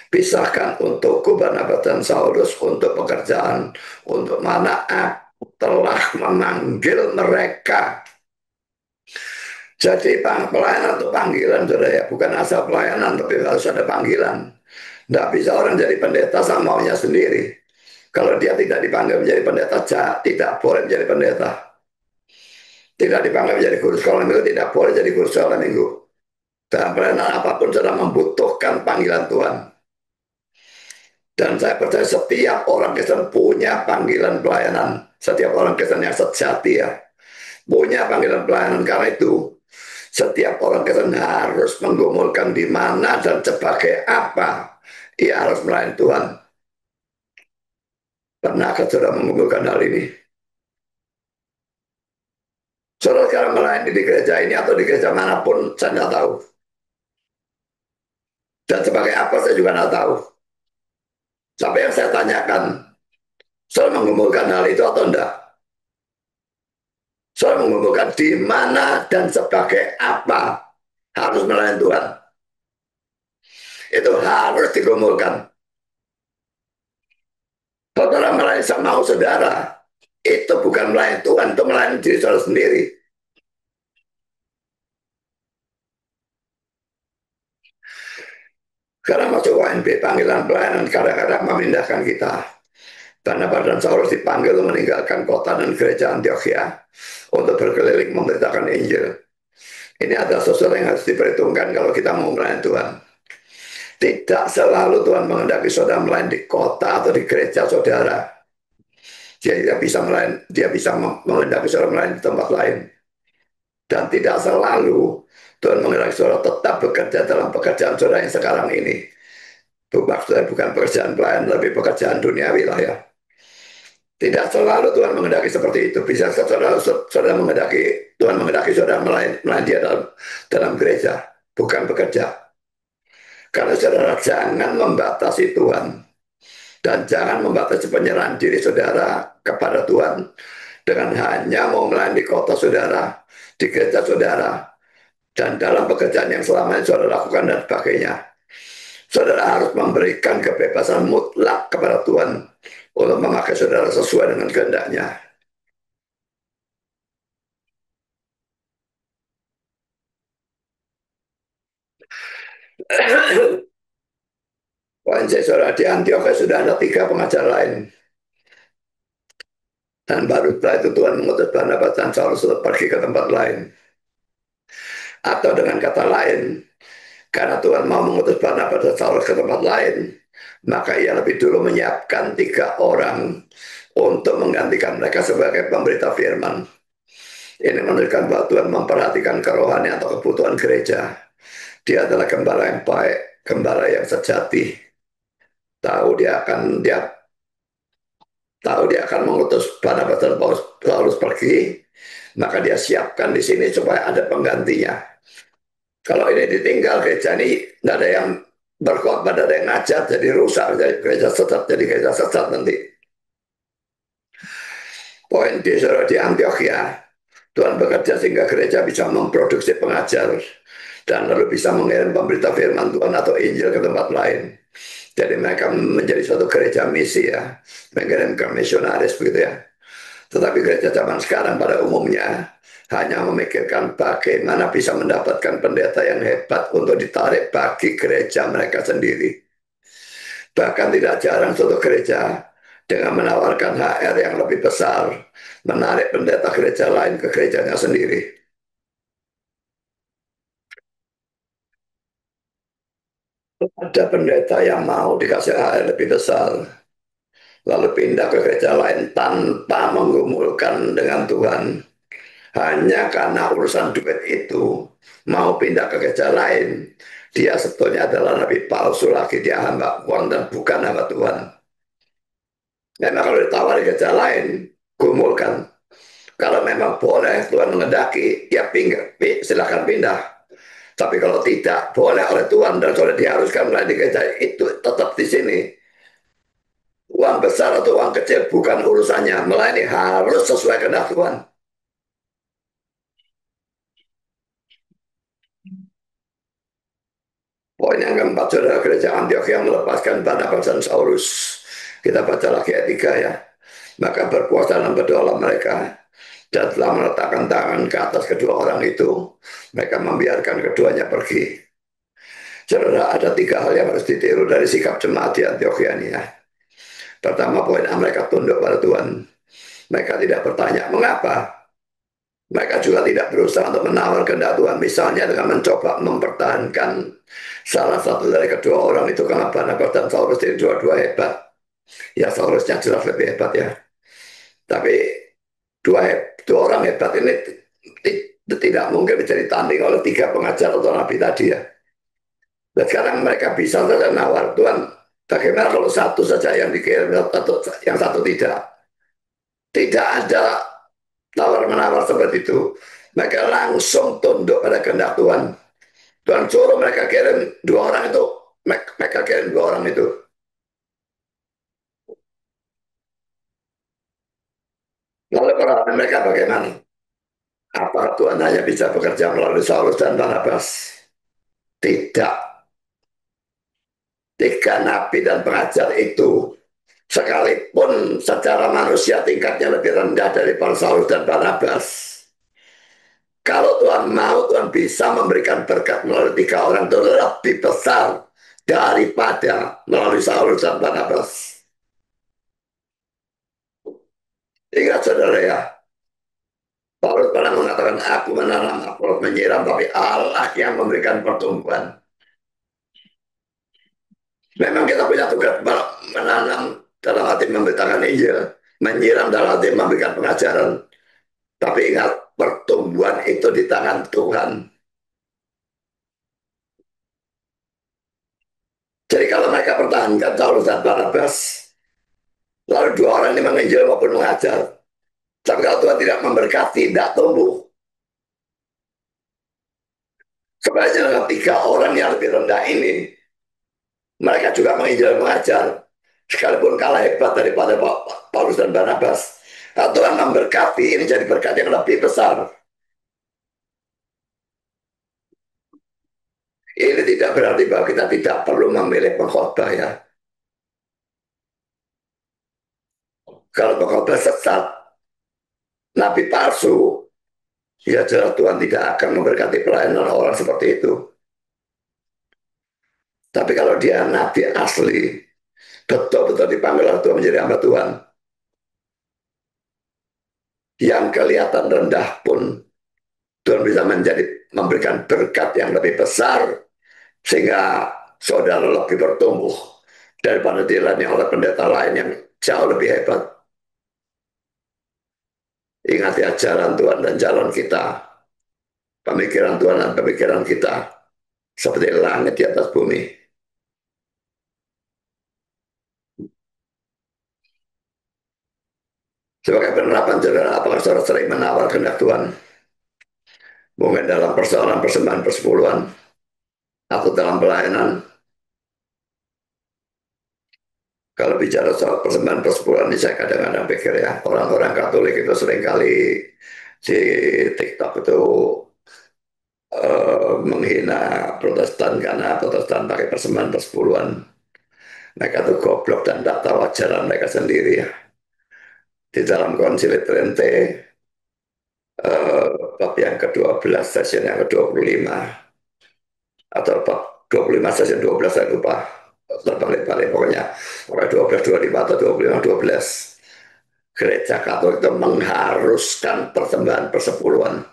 Pisahkan untukku Barnabas dan Saulus untuk pekerjaan untuk mana aku telah memanggil mereka. Jadi pelayanan itu panggilan, saudara ya. Bukan asal pelayanan, tapi harus ada panggilan. Tidak bisa orang jadi pendeta sama maunya sendiri. Kalau dia tidak dipanggil menjadi pendeta, tidak boleh menjadi pendeta. Tidak dipanggil menjadi guru sekolah minggu, tidak boleh jadi guru sekolah minggu. Dalam pelayanan apapun sudah membutuhkan panggilan Tuhan. Dan saya percaya setiap orang Kristen punya panggilan pelayanan. Setiap orang Kristen yang sejati ya, punya panggilan pelayanan. Karena itu setiap orang Kristen harus menggumulkan di mana dan sebagai apa ia harus melayani Tuhan. Pernahkah saudara menggumulkan hal ini? Saudara sekarang melayani di gereja ini atau di gereja manapun, saya tidak tahu. Dan sebagai apa saya juga tidak tahu. Sampai yang saya tanyakan, saudara menggumulkan hal itu atau tidak? Saudara menggumulkan di mana dan sebagai apa harus melayani Tuhan. Itu harus digumulkan. Saudara melayani sama saudara, itu bukan melayani Tuhan, itu melayani diri saudara sendiri. Karena masuk ONB, panggilan pelayanan kadang-kadang memindahkan kita. Barnabas dan Saulus dipanggil meninggalkan kota dan gereja Antioquia untuk berkeliling memberitakan Injil. Ini adalah sesuatu yang harus diperhitungkan kalau kita mau melayani Tuhan. Tidak selalu Tuhan mengendaki saudara melayani di kota atau di gereja saudara. Dia bisa mengendaki saudara melayani di tempat lain. Dan tidak selalu Tuhan mengendaki saudara tetap bekerja dalam pekerjaan saudara yang sekarang ini. Maksudnya bukan pekerjaan pelayan, tapi pekerjaan duniawi lah ya. Tidak selalu Tuhan mengendaki seperti itu. Bisa saudara mengendaki, Tuhan mengendaki saudara melayani dia dalam gereja, bukan bekerja. Karena saudara jangan membatasi Tuhan. Dan jangan membatasi penyerahan diri saudara kepada Tuhan dengan hanya mau melayani di kota saudara, di gereja saudara, dan dalam pekerjaan yang selama ini saudara lakukan dan sebagainya. Saudara harus memberikan kebebasan mutlak kepada Tuhan untuk memakai saudara sesuai dengan kehendaknya. Poin saya saudara, di Antioquia sudah ada 3 pengajar lain. Dan baru setelah itu Tuhan mengutus Barnabas dan Saulus untuk pergi ke tempat lain. Atau dengan kata lain, karena Tuhan mau mengutus Barnabas dan Saulus ke tempat lain, maka ia lebih dulu menyiapkan 3 orang untuk menggantikan mereka sebagai pemberita firman. Ini menunjukkan bahwa Tuhan memperhatikan kerohanian atau kebutuhan gereja. Dia adalah gembala yang baik, gembala yang sejati. Dia tahu dia akan mengutus Barnabas dan Paulus pergi, maka dia siapkan di sini supaya ada penggantinya. Kalau ini ditinggal gereja ini tidak ada yang berkhotbah, tidak ada yang ngajar, jadi rusak, jadi gereja sesat nanti. Poin di Antioquia, Tuhan bekerja sehingga gereja bisa memproduksi pengajar dan lalu bisa mengirim pemberita firman Tuhan atau Injil ke tempat lain. Jadi mereka menjadi suatu gereja misi ya, mengirimkan misionaris begitu ya. Tetapi gereja zaman sekarang pada umumnya hanya memikirkan bagaimana bisa mendapatkan pendeta yang hebat untuk ditarik bagi gereja mereka sendiri. Bahkan tidak jarang suatu gereja dengan menawarkan HR yang lebih besar, menarik pendeta gereja lain ke gerejanya sendiri. Ada pendeta yang mau dikasih HR lebih besar, lalu pindah ke gereja lain tanpa menggumulkan dengan Tuhan. Hanya karena urusan duit itu, mau pindah ke gereja lain. Dia sebetulnya adalah nabi palsu lagi, dia hamba uang dan bukan hamba Tuhan. Karena kalau ditawari gereja lain, gumulkan. Kalau memang boleh Tuhan mengendaki, ya pindah, silahkan pindah. Tapi kalau tidak boleh oleh Tuhan dan sudah diharuskan melayani gereja itu tetap di sini. Uang besar atau uang kecil bukan urusannya. Melayani harus sesuai kehendak Tuhan. Poin yang keempat, saudara, gereja Antioquia melepaskan Barnabas dan Saulus. Kita baca lagi ayat 3 ya. Maka berpuasa dan berdoa mereka dan telah meletakkan tangan ke atas kedua orang itu. Mereka membiarkan keduanya pergi. Saudara, ada tiga hal yang harus ditiru dari sikap jemaat di Antioquia ini ya. Pertama, poin A, mereka tunduk pada Tuhan. Mereka tidak bertanya, mengapa? Mereka juga tidak berusaha untuk menawar kehendak Tuhan. Misalnya dengan mencoba mempertahankan salah satu dari kedua orang itu karena Barnabas dan Saulus ini dua-dua hebat. Ya Saulusnya jelas lebih hebat ya. Tapi dua orang hebat ini tidak mungkin bisa ditanding oleh tiga pengajar atau nabi tadi ya. Dan sekarang mereka bisa saja nawar Tuhan. Bagaimana kalau satu saja yang dikirim atau yang satu tidak? Tidak ada tawar-menawar seperti itu. Mereka langsung tunduk pada kehendak Tuhan. Tuhan suruh mereka kirim dua orang itu. Mereka kirim dua orang itu. Lalu peran mereka bagaimana? Apa Tuhan hanya bisa bekerja melalui Saulus dan Barnabas? Tidak. Tiga nabi dan pengajar itu sekalipun secara manusia tingkatnya lebih rendah dari Saulus dan Barnabas. Kalau Tuhan mau, Tuhan bisa memberikan berkat melalui tiga orang itu lebih besar daripada melalui Saulus dan Barnabas. Ingat saudara ya, Paulus pernah mengatakan, aku menanam, Apollos menyiram, tapi Allah yang memberikan pertumbuhan. Memang kita punya tugas menanam dalam arti memberitakan Injil, menyiram dalam arti memberikan pengajaran. Tapi ingat, pertumbuhan itu di tangan Tuhan. Jadi kalau mereka pertahankan Saulus dan Barnabas, lalu dua orang ini menginjil maupun mengajar, tapi kalau Tuhan tidak memberkati, tidak tumbuh. Sebenarnya dengan tiga orang yang lebih rendah ini, mereka juga menginjil mengajar, sekalipun kalah hebat daripada Paulus dan Barnabas. Nah, Tuhan memberkati, ini jadi berkat yang lebih besar. Ini tidak berarti bahwa kita tidak perlu memilih pengkhotbah ya. Kalau pengkhotbah sesat, nabi palsu, ya jelas Tuhan tidak akan memberkati pelayanan orang seperti itu. Tapi kalau dia nabi asli, betul-betul dipanggil oleh Tuhan menjadi hamba Tuhan, yang kelihatan rendah pun Tuhan bisa memberikan berkat yang lebih besar sehingga saudara lebih bertumbuh daripada dilayani oleh pendeta lain yang jauh lebih hebat. Ingat ya, jalan Tuhan dan jalan kita, pemikiran Tuhan dan pemikiran kita seperti langit di atas bumi. Sebagai penerapan saudara, apakah saudara sering menawar kehendak Tuhan? Mungkin dalam persoalan persembahan persepuluhan atau dalam pelayanan. Kalau bicara soal persembahan persepuluhan ini saya kadang-kadang pikir ya, orang-orang Katolik itu seringkali di TikTok itu menghina Protestan karena Protestan pakai persembahan persepuluhan. Mereka tuh goblok dan tak tahu ajaran mereka sendiri ya. di dalam Konsili Trente, bab yang ke-12 sesi yang ke-25 atau bab 25 sesi 12 saya lupa terbalik-balik pokoknya 12 25 atau 25 12 gereja Katolik itu mengharuskan persembahan persepuluhan.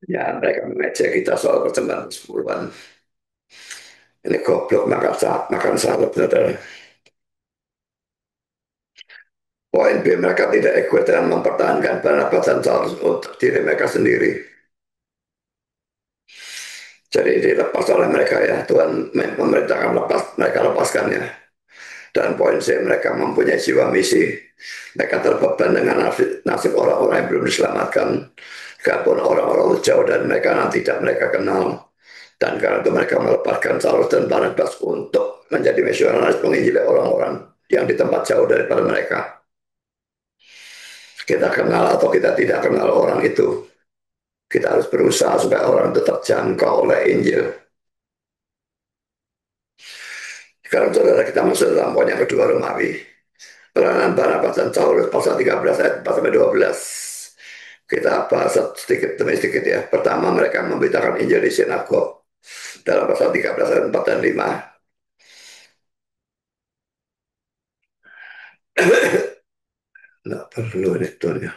Ya, mereka mengejek kita soal persembahan persepuluhan. Ini goblok makan salep, saudara. Poin B, mereka tidak egois dalam mempertahankan Barnabas dan Saulus untuk diri mereka sendiri. Jadi dilepas oleh mereka ya, Tuhan memerintahkan lepas, mereka lepaskannya. Dan poin C, mereka mempunyai jiwa misi. Mereka terbeban dengan nasib orang-orang yang belum diselamatkan. Walaupun orang-orang jauh dan mereka nanti tidak mereka kenal. Dan karena itu mereka melepaskan Saulus dan Barnabas untuk menjadi misionaris penginjil orang-orang yang di tempat jauh daripada mereka. Kita kenal atau kita tidak kenal orang itu, kita harus berusaha supaya orang itu terjangkau oleh Injil. Sekarang saudara kita masuk dalam poin yang kedua, Romawi. Peranan Barnabas dan Saulus pasal 13 ayat 4 sampai 12. Kita bahas sedikit demi sedikit ya. Pertama, mereka memberitakan Injil di sinagog dalam pasal 13 ayat 4 dan 5. Nggak perlu ini tuanya.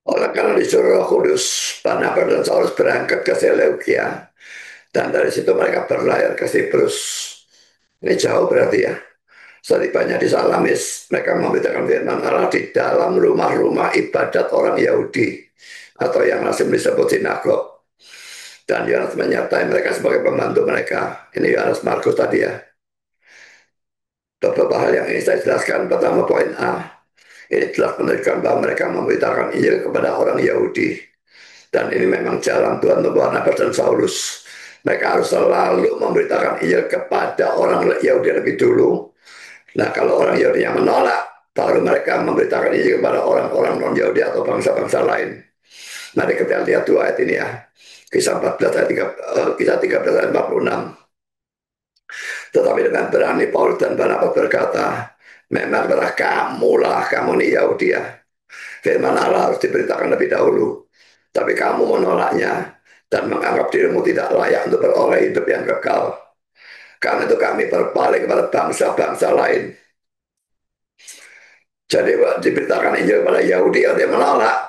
Oleh karena disuruh Roh Kudus, Barnabas dan Saulus berangkat ke Seleukia dan dari situ mereka berlayar ke Siprus. Ini jauh berarti ya. Setibanya di Salamis, mereka memberitakan firman Allah di dalam rumah-rumah ibadat orang Yahudi atau yang lazim disebut sinagog. Dan Yohanes menyertai mereka sebagai pembantu mereka. Ini Yohanes Markus tadi ya. Beberapa hal yang ini saya jelaskan. Pertama poin A. Ini telah menunjukkan bahwa mereka memberitakan Injil kepada orang Yahudi. Dan ini memang jalan Tuhan untuk Barnabas dan Saulus. Mereka harus selalu memberitakan Injil kepada orang Yahudi lebih dulu. Nah, kalau orang Yahudi yang menolak, baru mereka memberitakan Injil kepada orang-orang non-Yahudi atau bangsa-bangsa lain. Mari kita lihat dua ayat ini ya. Kisah 14 ayat 3, kisah 13 ayat 46. Tetapi dengan berani Paulus dan Barnabas berkata, memang benar kamu nih Yahudi ya. Firman Allah harus diberitakan lebih dahulu. Tapi kamu menolaknya dan menganggap dirimu tidak layak untuk beroleh hidup yang kekal. Karena itu kami berpaling kepada bangsa-bangsa lain. Jadi diberitakan Injil kepada Yahudi, dia menolak.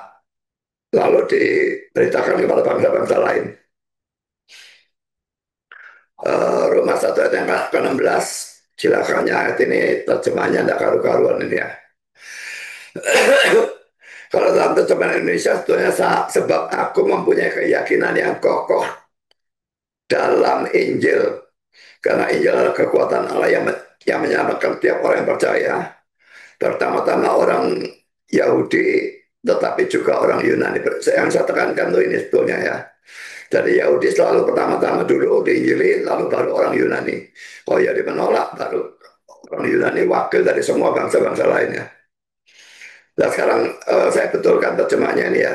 Lalu diberitakan kepada bangsa-bangsa lain. Roma 1 ayat yang ke-16. Silakan ayat ini terjemahnya tidak karu-karuan ini ya. Kalau dalam terjemahan Indonesia sebetulnya sebab aku mempunyai keyakinan yang kokoh dalam Injil. Karena Injil adalah kekuatan Allah yang menyelamatkan tiap orang yang percaya. Pertama-tama orang Yahudi, tetapi juga orang Yunani. Yang saya tekankan tuh ini sebetulnya ya. Dari Yahudi selalu pertama-tama dulu diinjili, lalu baru orang Yunani. Oh ya, menolak, baru orang Yunani wakil dari semua bangsa-bangsa lainnya. Nah sekarang saya betulkan terjemahnya ini ya.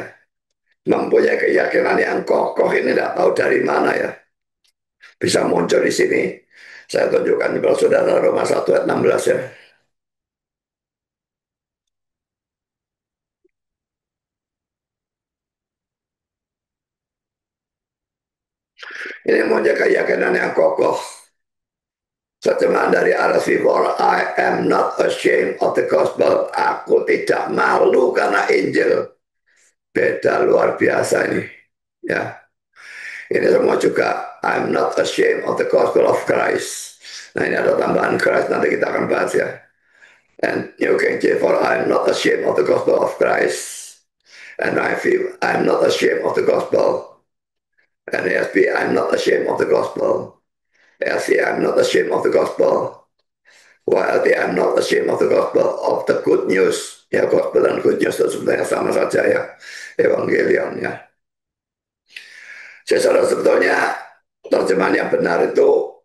Mempunyai keyakinan yang kokoh ini tidak tahu dari mana ya. Bisa muncul di sini. Saya tunjukkan kepada saudara Roma 1 ayat 16 ya. Ini mempunyai keyakinan yang kokoh. Terjemahan dari RSV, for I am not ashamed of the gospel. Aku tidak malu karena Injil. Beda luar biasa ini. Ya, ini semua juga I'm not ashamed of the gospel of Christ. Nah ini ada tambahan Christ, nanti kita akan bahas ya. And New King James, for I'm not ashamed of the gospel of Christ. And I feel I'm not ashamed of the gospel. And ESV, I'm not ashamed of the gospel. ESV, I'm not ashamed of the gospel. YLT, I'm not ashamed of the gospel of the good news. Ya, gospel dan good news itu sebenarnya sama saja ya. Evangelion ya. Jadi sebetulnya terjemahan yang benar itu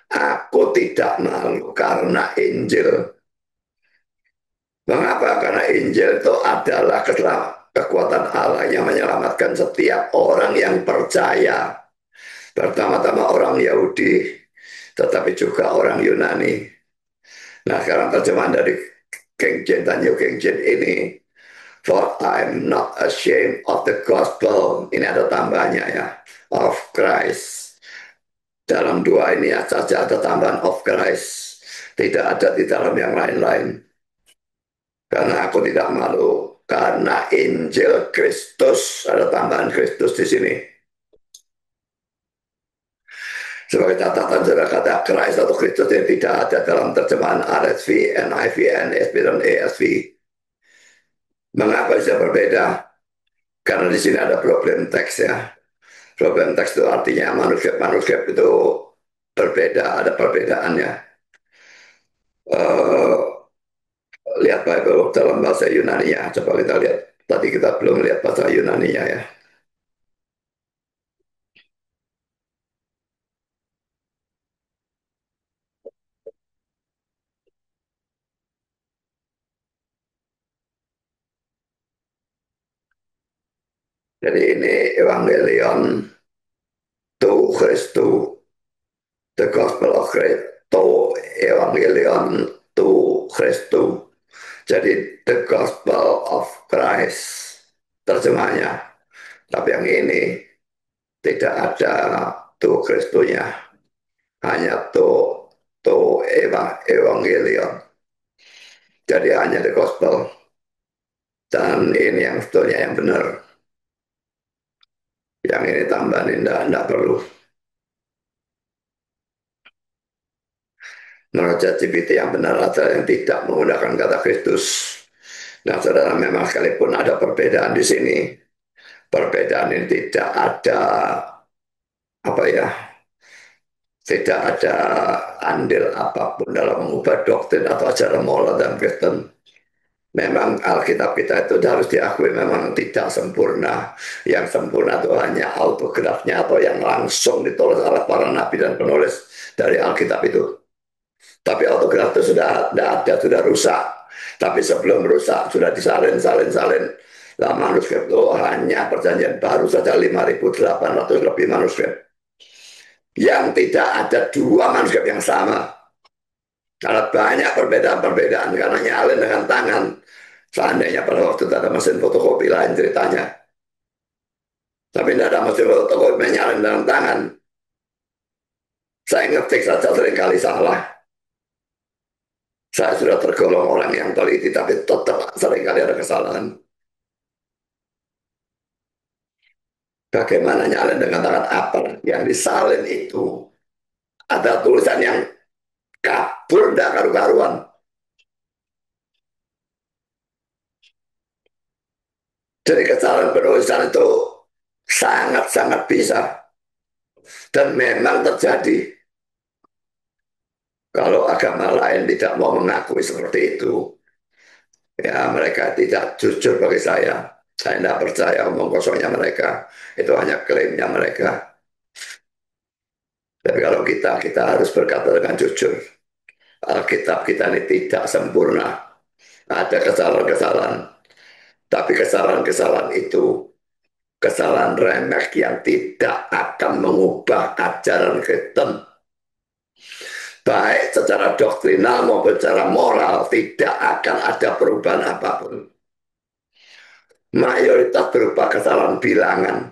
aku tidak malu karena Injil. Mengapa? Karena Injil itu adalah kekuatan Allah yang menyelamatkan setiap orang yang percaya. Pertama-tama orang Yahudi, tetapi juga orang Yunani. Nah, sekarang terjemahan dari King James dan New King James ini. For I'm not ashamed of the gospel. Ini ada tambahnya ya. Of Christ. Dalam dua ini saja ada tambahan of Christ. Tidak ada di dalam yang lain-lain. Karena aku tidak malu. Karena Injil Kristus. Ada tambahan Kristus di sini. Sebagai catatan saudara kata Christ atau Kristus yang tidak ada dalam terjemahan RSV, NIV, NSB, dan ESV. Mengapa bisa berbeda? Karena di sini ada problem teks ya. Problem teks itu artinya manuskrip-manuskrip itu berbeda, ada perbedaannya. Uh, Lihat Bible dalam bahasa Yunani-nya. Coba kita lihat. Tadi kita belum lihat bahasa Yunani-nya ya. Jadi ini Evangelion to Christu, the Gospel of Christ, to Evangelion to Christu. Jadi the Gospel of Christ terjemahnya. Tapi yang ini tidak ada to Kristunya, hanya to Evangelion. Jadi hanya the Gospel. Dan ini yang sebetulnya yang benar. Yang ini tambahin, tidak perlu. Menurut ChatGPT yang benar adalah yang tidak menggunakan kata Kristus. Nah, saudara, memang sekalipun ada perbedaan di sini, perbedaan ini tidak ada apa ya, tidak ada andil apapun dalam mengubah doktrin atau ajaran moral dan Kristen. Memang Alkitab kita itu harus diakui memang tidak sempurna. Yang sempurna itu hanya autografnya atau yang langsung ditulis oleh para nabi dan penulis dari Alkitab itu. Tapi autograf itu sudah tidak ada, sudah rusak. Tapi sebelum rusak sudah disalin. Lah manuskrip itu hanya perjanjian baru saja 5.800 lebih manuskrip. Yang tidak ada dua manuskrip yang sama. Karena banyak perbedaan-perbedaan karena nyalin dengan tangan. Seandainya pada waktu itu ada mesin fotokopi lain ceritanya. Tapi tidak ada mesin fotokopi nyalin dengan tangan. Saya ngetik saja seringkali salah. Saya sudah tergolong orang yang teliti, tapi tetap seringkali ada kesalahan. Bagaimana nyalin dengan tangan apa yang disalin itu? Ada tulisan yang kabur, tidak karu-karuan. Jadi kesalahan penulisan itu sangat-sangat bisa. Dan memang terjadi. Kalau agama lain tidak mau mengakui seperti itu, ya mereka tidak jujur bagi saya. Saya tidak percaya omong kosongnya mereka. Itu hanya klaimnya mereka. Tapi kalau kita harus berkata dengan jujur. Alkitab kita ini tidak sempurna. Ada kesalahan-kesalahan. Tapi kesalahan-kesalahan itu kesalahan remeh yang tidak akan mengubah ajaran Kristen. Baik secara doktrinal maupun secara moral tidak akan ada perubahan apapun. Mayoritas berupa kesalahan bilangan.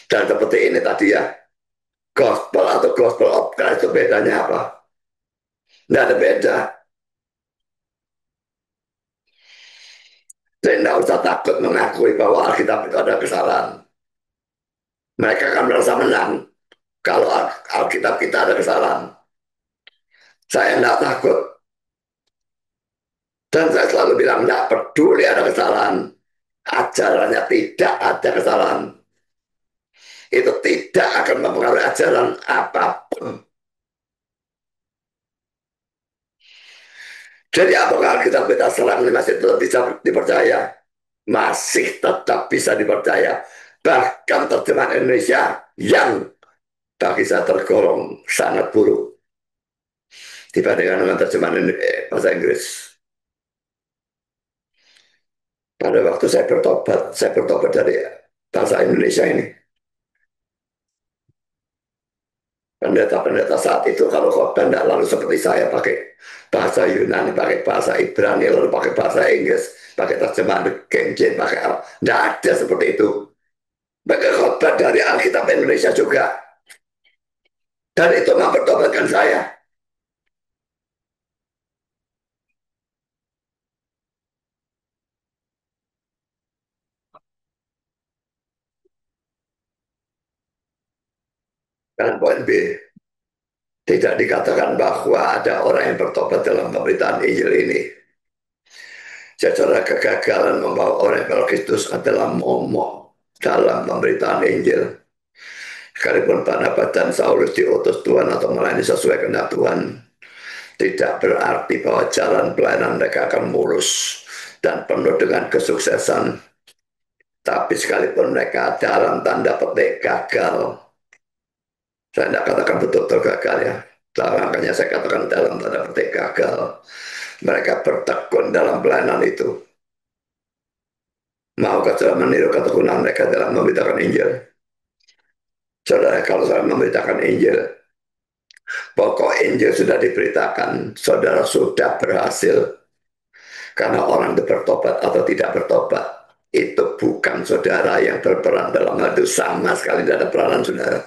Dan seperti ini tadi ya, gospel atau gospel of Christ itu bedanya apa? Tidak ada beda. Saya tidak usah takut mengakui bahwa Alkitab itu ada kesalahan. Mereka akan merasa menang kalau Alkitab kita ada kesalahan. Saya tidak takut. Dan saya selalu bilang, tidak peduli ada kesalahan. Ajarannya tidak ada kesalahan. Itu tidak akan mempengaruhi ajaran apapun. Jadi apakah kita serang ini masih tetap bisa dipercaya? Masih tetap bisa dipercaya. Bahkan terjemahan Indonesia yang bagi saya tergolong sangat buruk. dibandingkan dengan terjemahan bahasa Inggris. Pada waktu saya bertobat dari bahasa Indonesia ini. Pendeta-pendeta saat itu kalau khotbah tidak lalu seperti saya pakai bahasa Yunani, pakai bahasa Ibrani, lalu pakai bahasa Inggris, pakai terjemahan King James, pakai apa. Tidak ada seperti itu. Pakai khotbah dari Alkitab Indonesia juga. Dan itu mempertobatkan saya. Dan poin B, tidak dikatakan bahwa ada orang yang bertobat dalam pemberitaan Injil ini. Secara kegagalan membawa orang yang Kristus adalah momok dalam pemberitaan Injil. Sekalipun Barnabas dan Saulus diutus Tuhan atau melayani sesuai kehendak Tuhan, tidak berarti bahwa jalan pelayanan mereka akan mulus dan penuh dengan kesuksesan. Tapi sekalipun mereka dalam tanda petik gagal, saya tidak katakan betul-betul gagal ya. Makanya saya katakan dalam tanda petik gagal. Mereka bertekun dalam pelayanan itu. Maukah saudara meniru ketekunan mereka dalam memberitakan Injil? Saudara, kalau saya memberitakan Injil, pokok Injil sudah diberitakan, saudara sudah berhasil. Karena orang itu bertobat atau tidak bertobat, itu bukan saudara yang berperan dalam hal itu, sama sekali tidak ada peranan saudara.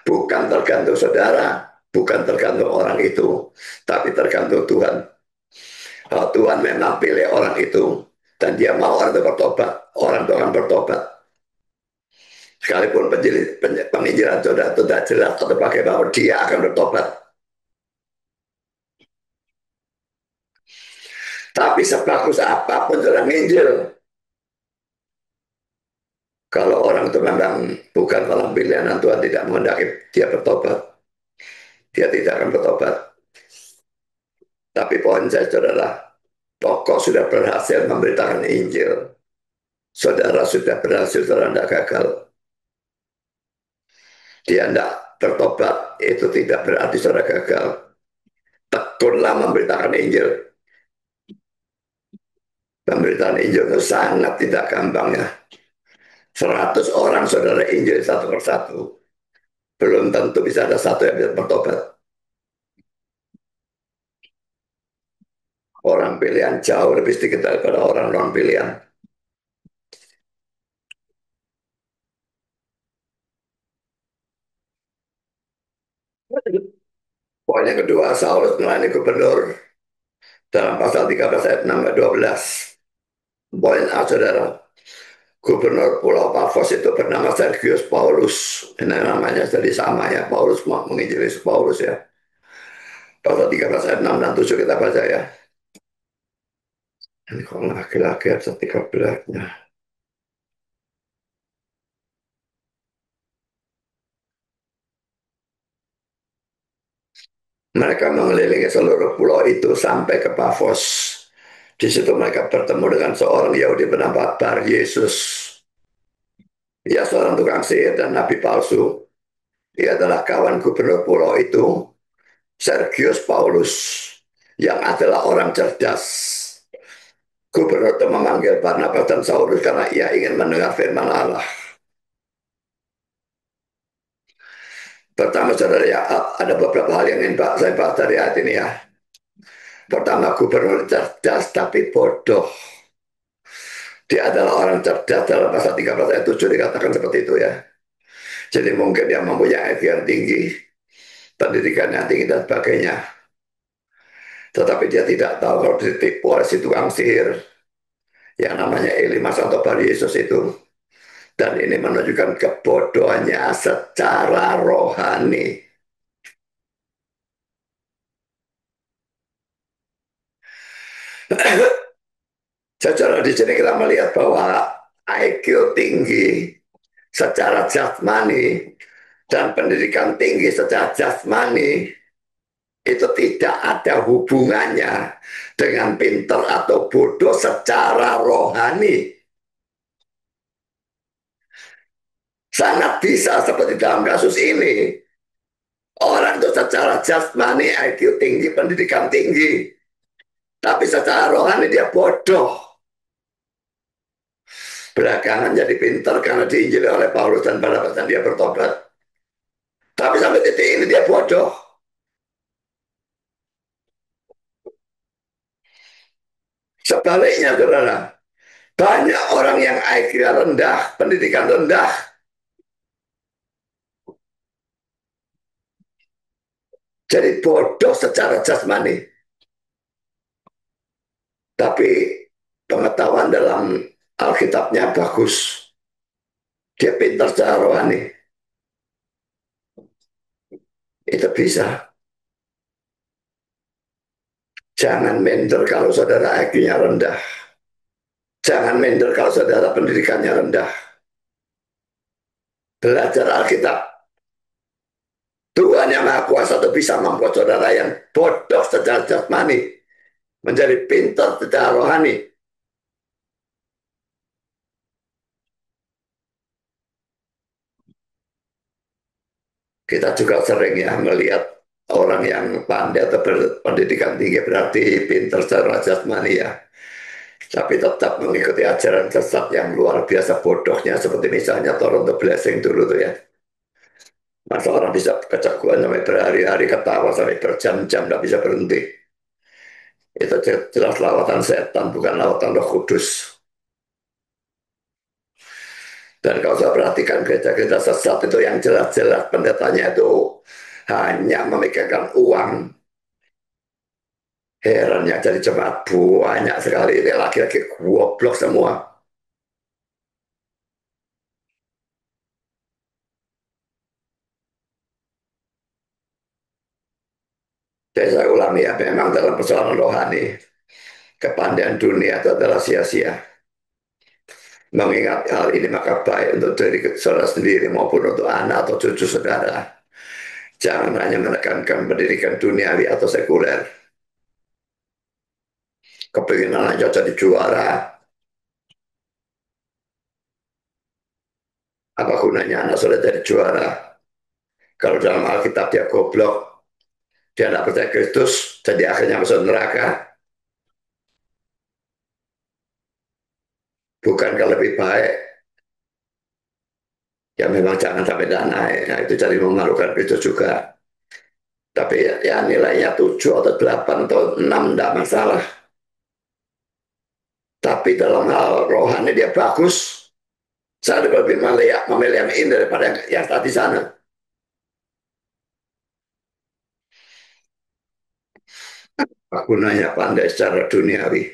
Bukan tergantung saudara, bukan tergantung orang itu, tapi tergantung Tuhan. Kalau Tuhan memang pilih orang itu, dan dia mau orang itu bertobat, orang itu akan bertobat. Sekalipun penginjilan saudara itu tidak jelas atau pakai bahwa dia akan bertobat. Tapi sebagus apapun saudara nginjil, kalau orang itu memang bukan dalam pilihan dan Tuhan tidak menghendaki dia bertobat, dia tidak akan bertobat. Tapi poin saya adalah, tokoh sudah berhasil memberitakan Injil. Saudara sudah berhasil, saudara tidak gagal. Dia tidak bertobat, itu tidak berarti saudara gagal. Tekunlah memberitakan Injil. Pemberitaan Injil itu sangat tidak gampang ya. 100 orang saudara Injil satu persatu. Belum tentu bisa ada satu yang bisa bertobat. Orang pilihan jauh lebih sedikit daripada orang non pilihan. Poin yang kedua, Saulus melayani gubernur dalam pasal 13 ayat 6 dan 12. Poin A, saudara. Gubernur Pulau Pafos itu bernama Sergius Paulus. Ini namanya jadi sama ya. Paulus menginjili Paulus ya. Pasal 13 ayat 6 dan 7 kita baca ya. Ini kalau laki-laki ayat 13-nya. Mereka mengelilingi seluruh pulau itu sampai ke Pafos. Di situ mereka bertemu dengan seorang Yahudi bernama Bar Yesus. Ia seorang tukang sihir dan nabi palsu. Ia adalah kawan gubernur pulau itu, Sergius Paulus, yang adalah orang cerdas. Gubernur itu memanggil Barnabas dan Saulus karena ia ingin mendengar firman Allah. Pertama, saudara ya, ada beberapa hal yang ingin saya bahas dari ayat ini ya. Pertama, gubernur cerdas tapi bodoh. Dia adalah orang cerdas, dalam pasal 13 ayat 7 dikatakan seperti itu ya. Jadi mungkin dia mempunyai IQ yang tinggi, pendidikan yang tinggi dan sebagainya. Tetapi dia tidak tahu kalau ditipu oleh si tukang sihir yang namanya Elimas atau Bar Yesus itu. Dan ini menunjukkan kebodohannya secara rohani. Secara di sini kita melihat bahwa IQ tinggi secara jasmani dan pendidikan tinggi secara jasmani itu tidak ada hubungannya dengan pintar atau bodoh secara rohani. Sangat bisa seperti dalam kasus ini. Orang itu secara jasmani IQ tinggi, pendidikan tinggi, tapi secara rohani dia bodoh. Belakangan jadi pintar karena diinjili oleh Paulus dan Barnabas dan dia bertobat. Tapi sampai titik ini dia bodoh. Sebaliknya, saudara, banyak orang yang IQ rendah, pendidikan rendah, jadi bodoh secara jasmani. Tapi pengetahuan dalam Alkitabnya bagus. Dia pintar secara rohani. Itu bisa. Jangan minder kalau saudara IQ-nya rendah. Jangan minder kalau saudara pendidikannya rendah. Belajar Alkitab. Tuhan yang Maha Kuasa itu bisa membuat saudara yang bodoh secara jasmani menjadi pintar secara rohani. Kita juga sering ya melihat orang yang pandai atau berpendidikan tinggi berarti pintar secara jasmani ya. Tapi tetap mengikuti ajaran sesat yang luar biasa bodohnya seperti misalnya Toronto Blessing dulu tuh ya. Masa orang bisa kecakuan sampai berhari-hari ketawa sampai berjam-jam tidak bisa berhenti. Itu jelas lawatan setan bukan lawatan Roh Kudus. Dan kalau saya perhatikan gereja-gereja sesat itu yang jelas-jelas pendetanya itu hanya memikirkan uang. Herannya jadi jemaat banyak sekali ini laki-laki goblok semua. Jadi saya ulangi ya, memang dalam persoalan rohani, kepandaian dunia itu adalah sia-sia. Mengingat hal ini maka baik untuk diri saudara sendiri maupun untuk anak atau cucu saudara. Jangan hanya menekankan pendidikan duniawi atau sekuler. Kepinginan aja jadi juara. Apa gunanya anak sudah jadi juara? Kalau dalam Alkitab dia goblok, dia tidak percaya Kristus, jadi akhirnya masuk neraka. Bukankah lebih baik? Ya memang jangan sampai dana, ya, itu jadi memalukan Kristus juga. Tapi ya, ya nilainya 7 atau 8 atau 6 tidak masalah. Tapi dalam hal rohani dia bagus. Saya lebih memilih yang ini daripada yang tadi sana. Aku nanya pandai secara duniawi,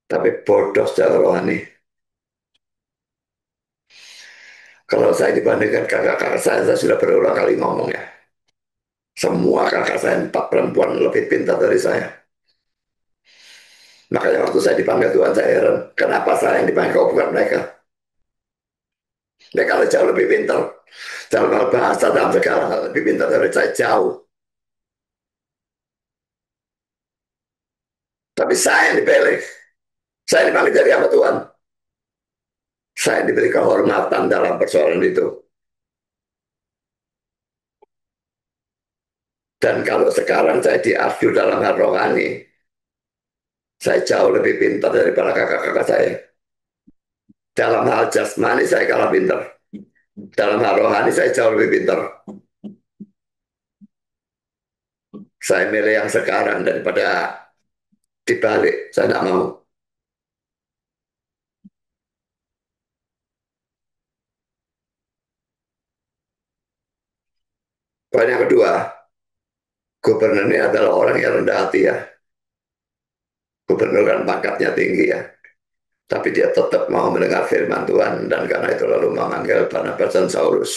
tapi bodoh secara rohani. Kalau saya dibandingkan kakak-kakak saya sudah berulang kali ngomong ya. Semua kakak saya 4 perempuan lebih pintar dari saya. Makanya waktu saya dipanggil Tuhan saya heran, kenapa saya yang dipanggil kau bukan mereka? Mereka jauh lebih pintar. Dalam hal bahasa, dalam segala hal lebih pintar dari saya jauh. Tapi saya yang dipilih. Saya dipanggil jadi apa Tuhan? Saya diberi kehormatan dalam persoalan itu. Dan kalau sekarang saya diarju dalam hal rohani, saya jauh lebih pintar daripada kakak-kakak saya. Dalam hal jasmani saya kalah pintar. Dalam hal rohani saya jauh lebih pintar. Saya milih yang sekarang daripada dibalik. Saya tidak mau. Poin yang kedua, gubernur ini adalah orang yang rendah hati ya. Gubernur kan pangkatnya tinggi ya. Tapi dia tetap mau mendengar firman Tuhan dan karena itu lalu memanggil Barnabas dan Saulus.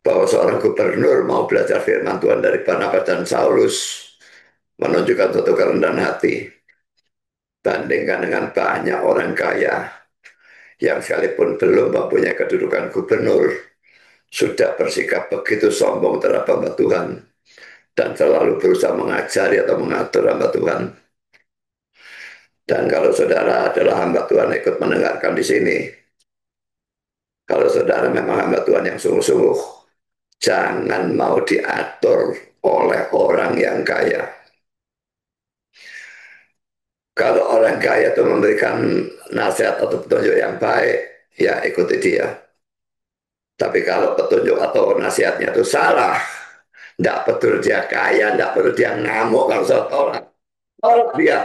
Bahwa seorang gubernur mau belajar firman Tuhan dari Barnabas dan Saulus menunjukkan suatu kerendahan hati. Bandingkan dengan banyak orang kaya yang sekalipun belum mempunyai kedudukan gubernur, sudah bersikap begitu sombong terhadap hamba Tuhan dan selalu berusaha mengajari atau mengatur hamba Tuhan. Dan kalau saudara adalah hamba Tuhan ikut mendengarkan di sini, kalau saudara memang hamba Tuhan yang sungguh-sungguh, Jangan mau diatur oleh orang yang kaya. Kalau orang kaya itu memberikan nasihat atau petunjuk yang baik, ya ikuti dia. Tapi kalau petunjuk atau nasihatnya itu salah, tidak betul dia kaya, tidak betul dia ngamuk kalau saya tolak. Tolak dia.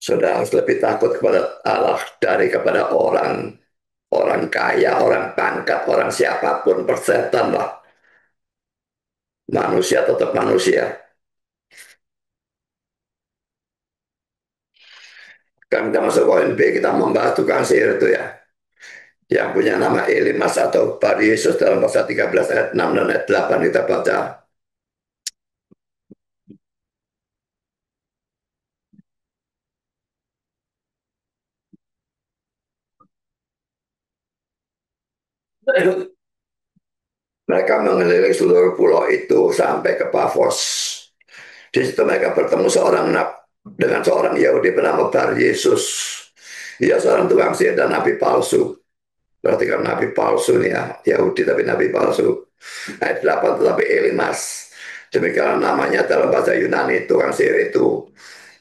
Sudah harus lebih takut kepada Allah dari kepada orang kaya, orang pangkat, orang siapapun, persetan lah. Manusia tetap manusia. Kan kita masuk poin B, kita membahas tukang sihir itu ya. Yang punya nama Elimas atau Bar Yesus dalam pasal 13 ayat 6 dan ayat 8 kita baca. Mereka mengelilingi seluruh pulau itu sampai ke Pafos. Di situ mereka bertemu dengan seorang Yahudi bernama Bar Yesus. Ia seorang tukang sihir dan nabi palsu. Berarti kan nabi palsu nih ya, Yahudi tapi nabi palsu. Ayat 8 tetapi Elimas. Demikian namanya dalam bahasa Yunani, tukang sihir itu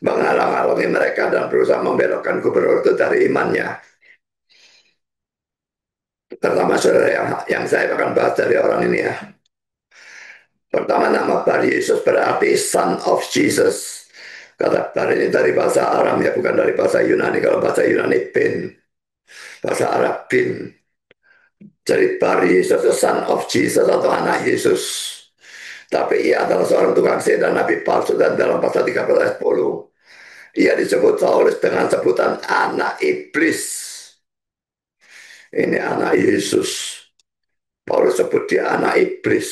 menghalang-halangi mereka dan berusaha membelokkan gubernur itu dari imannya. Pertama saudara yang saya akan bahas dari orang ini ya. Pertama nama Bar Yesus berarti Son of Jesus. Kata Bar ini dari bahasa Aram ya, bukan dari bahasa Yunani. Kalau bahasa Yunani bin, bahasa Arab bin. Jadi Bar Yesus itu Son of Jesus atau anak Yesus. Tapi ia adalah seorang tukang sihir dan nabi palsu dan dalam pasal 13 ayat 10 ia disebut Saulus dengan sebutan anak iblis. Ini anak Yesus. Paulus sebut dia anak iblis.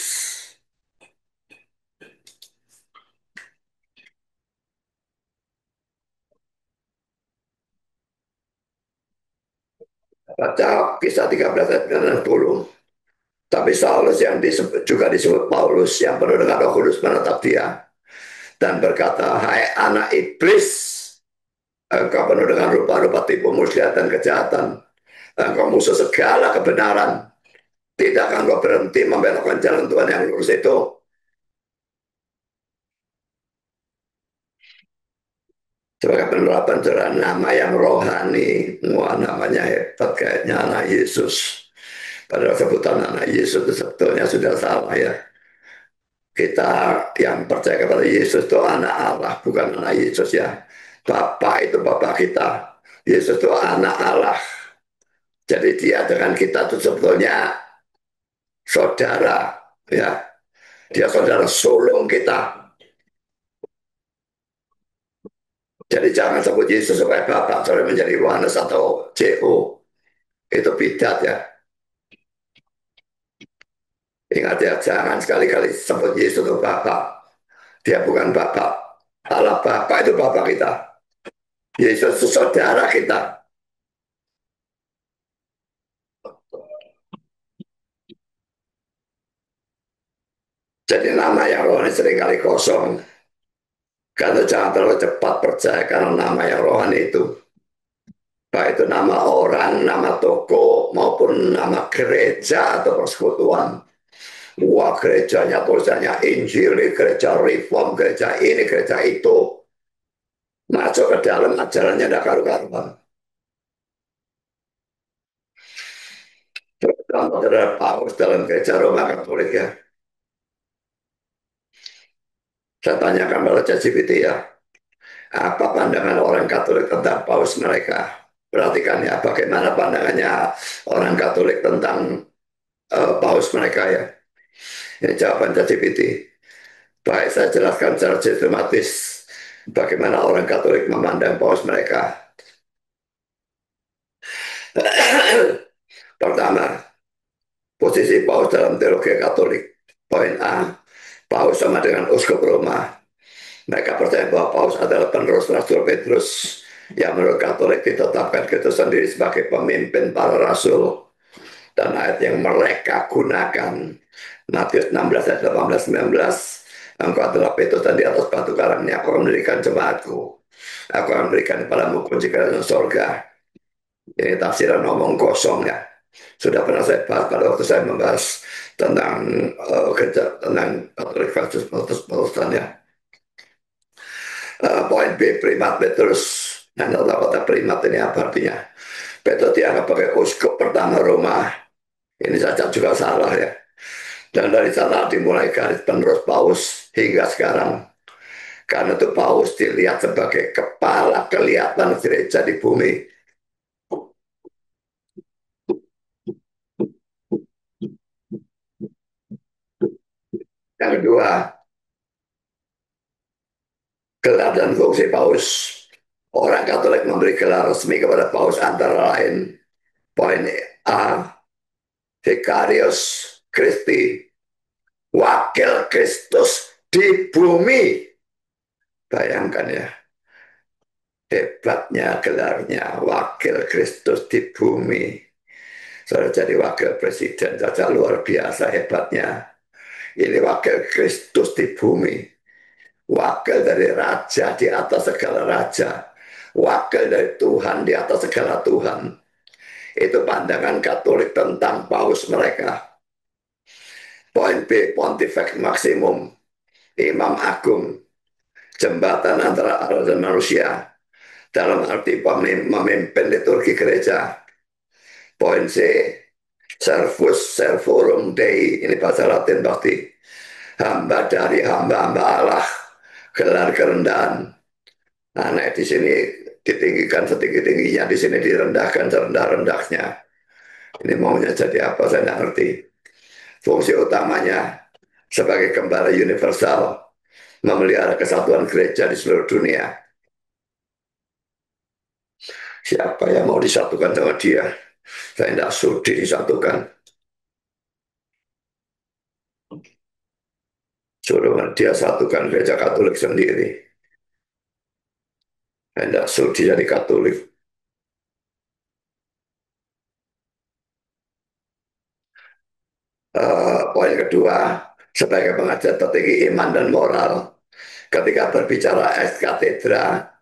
Baca kisah 13 ayat 90. Tapi Saulus yang juga disebut Paulus yang penuh dengan Roh Kudus menetap dia dan berkata, hai anak iblis, engkau penuh dengan rupa-rupa tipu muslihat dan kejahatan. Engkau musuh segala kebenaran. Tidakkah engkau berhenti membelokkan jalan Tuhan yang lurus itu? Sebagai penerapan cara nama yang rohani, wah namanya hebat kayaknya anak Yesus. Padahal sebutan anak Yesus itu sebetulnya sudah salah ya. Kita yang percaya kepada Yesus itu anak Allah, bukan anak Yesus ya. Bapak itu Bapak kita. Yesus itu anak Allah. Jadi dia dengan kita itu sebetulnya saudara. Ya, dia saudara sulung kita. Jadi jangan sebut Yesus sebagai Bapak, sorry menjadi Yohanes atau CO. Itu bidat ya. Ingat ya, jangan sekali-kali sebut Yesus itu Bapak. Dia bukan Bapak. Allah Bapak itu Bapak kita. Yesus itu saudara kita. Jadi nama yang rohani seringkali kosong. Karena jangan terlalu cepat percaya karena nama yang rohani itu. Baik itu nama orang, nama toko, maupun nama gereja atau persekutuan. Wah gerejanya tulisannya Injil, gereja Reform, gereja ini, gereja itu. Masuk ke dalam ajarannya tidak karu-karuan. Contoh terhadap Paulus dalam gereja Roma Katolik ya. Saya tanyakan pada ChatGPT ya. Apa pandangan orang Katolik tentang paus mereka? Perhatikan ya, bagaimana pandangannya orang Katolik tentang paus mereka ya. Ini jawaban ChatGPT. Baik, saya jelaskan secara sistematis bagaimana orang Katolik memandang paus mereka. Pertama, posisi paus dalam teologi Katolik. Poin A, paus sama dengan uskup Roma. Mereka percaya bahwa Paus adalah penerus Rasul Petrus yang menurut Katolik ditetapkan Kristus sendiri sebagai pemimpin para rasul. Dan ayat yang mereka gunakan Matius 16 ayat 18 19, engkau adalah Petrus dan di atas batu karang ini aku akan mendirikan jemaatku. Aku akan berikan kepadamu kunci kerajaan surga. Ini tafsiran omong kosong ya. Sudah pernah saya bahas pada waktu saya membahas tentang kerja tentang Katolik versus Protestan ya. Poin B, primat Petrus. Nah, tahu kata primat ini apa artinya? Petrus dianggap sebagai uskup pertama Roma. Ini saja juga salah ya. Dan dari sana dimulai garis penerus Paus hingga sekarang. Karena itu Paus dilihat sebagai kepala kelihatan gereja di bumi. Yang kedua, gelar dan fungsi Paus. Orang Katolik memberi gelar resmi kepada Paus antara lain poin A, Vicarius Christi, wakil Kristus di bumi. Bayangkan ya, hebatnya gelarnya wakil Kristus di bumi. Sudah jadi wakil presiden saja luar biasa hebatnya. Ini wakil Kristus di bumi. Wakil dari raja di atas segala raja. Wakil dari Tuhan di atas segala Tuhan. Itu pandangan Katolik tentang paus mereka. Poin B, Pontifex Maximum, Imam Agung, jembatan antara Allah dan manusia, dalam arti memimpin liturgi gereja. Poin C, Servus Servorum Dei, ini bahasa Latin pasti, hamba dari hamba-hamba Allah, gelar kerendahan. Nah, di sini ditinggikan setinggi-tingginya, di sini direndahkan serendah-rendahnya. Ini maunya jadi apa saya tidak ngerti. Fungsi utamanya sebagai gembala universal, memelihara kesatuan gereja di seluruh dunia. Siapa yang mau disatukan sama dia? Saya tidak sudi disatukan. Suruh dia satukan gereja Katolik sendiri. Saya tidak sudi jadi Katolik. Poin kedua, sebagai pengajar tertinggi iman dan moral, ketika berbicara ex katedra,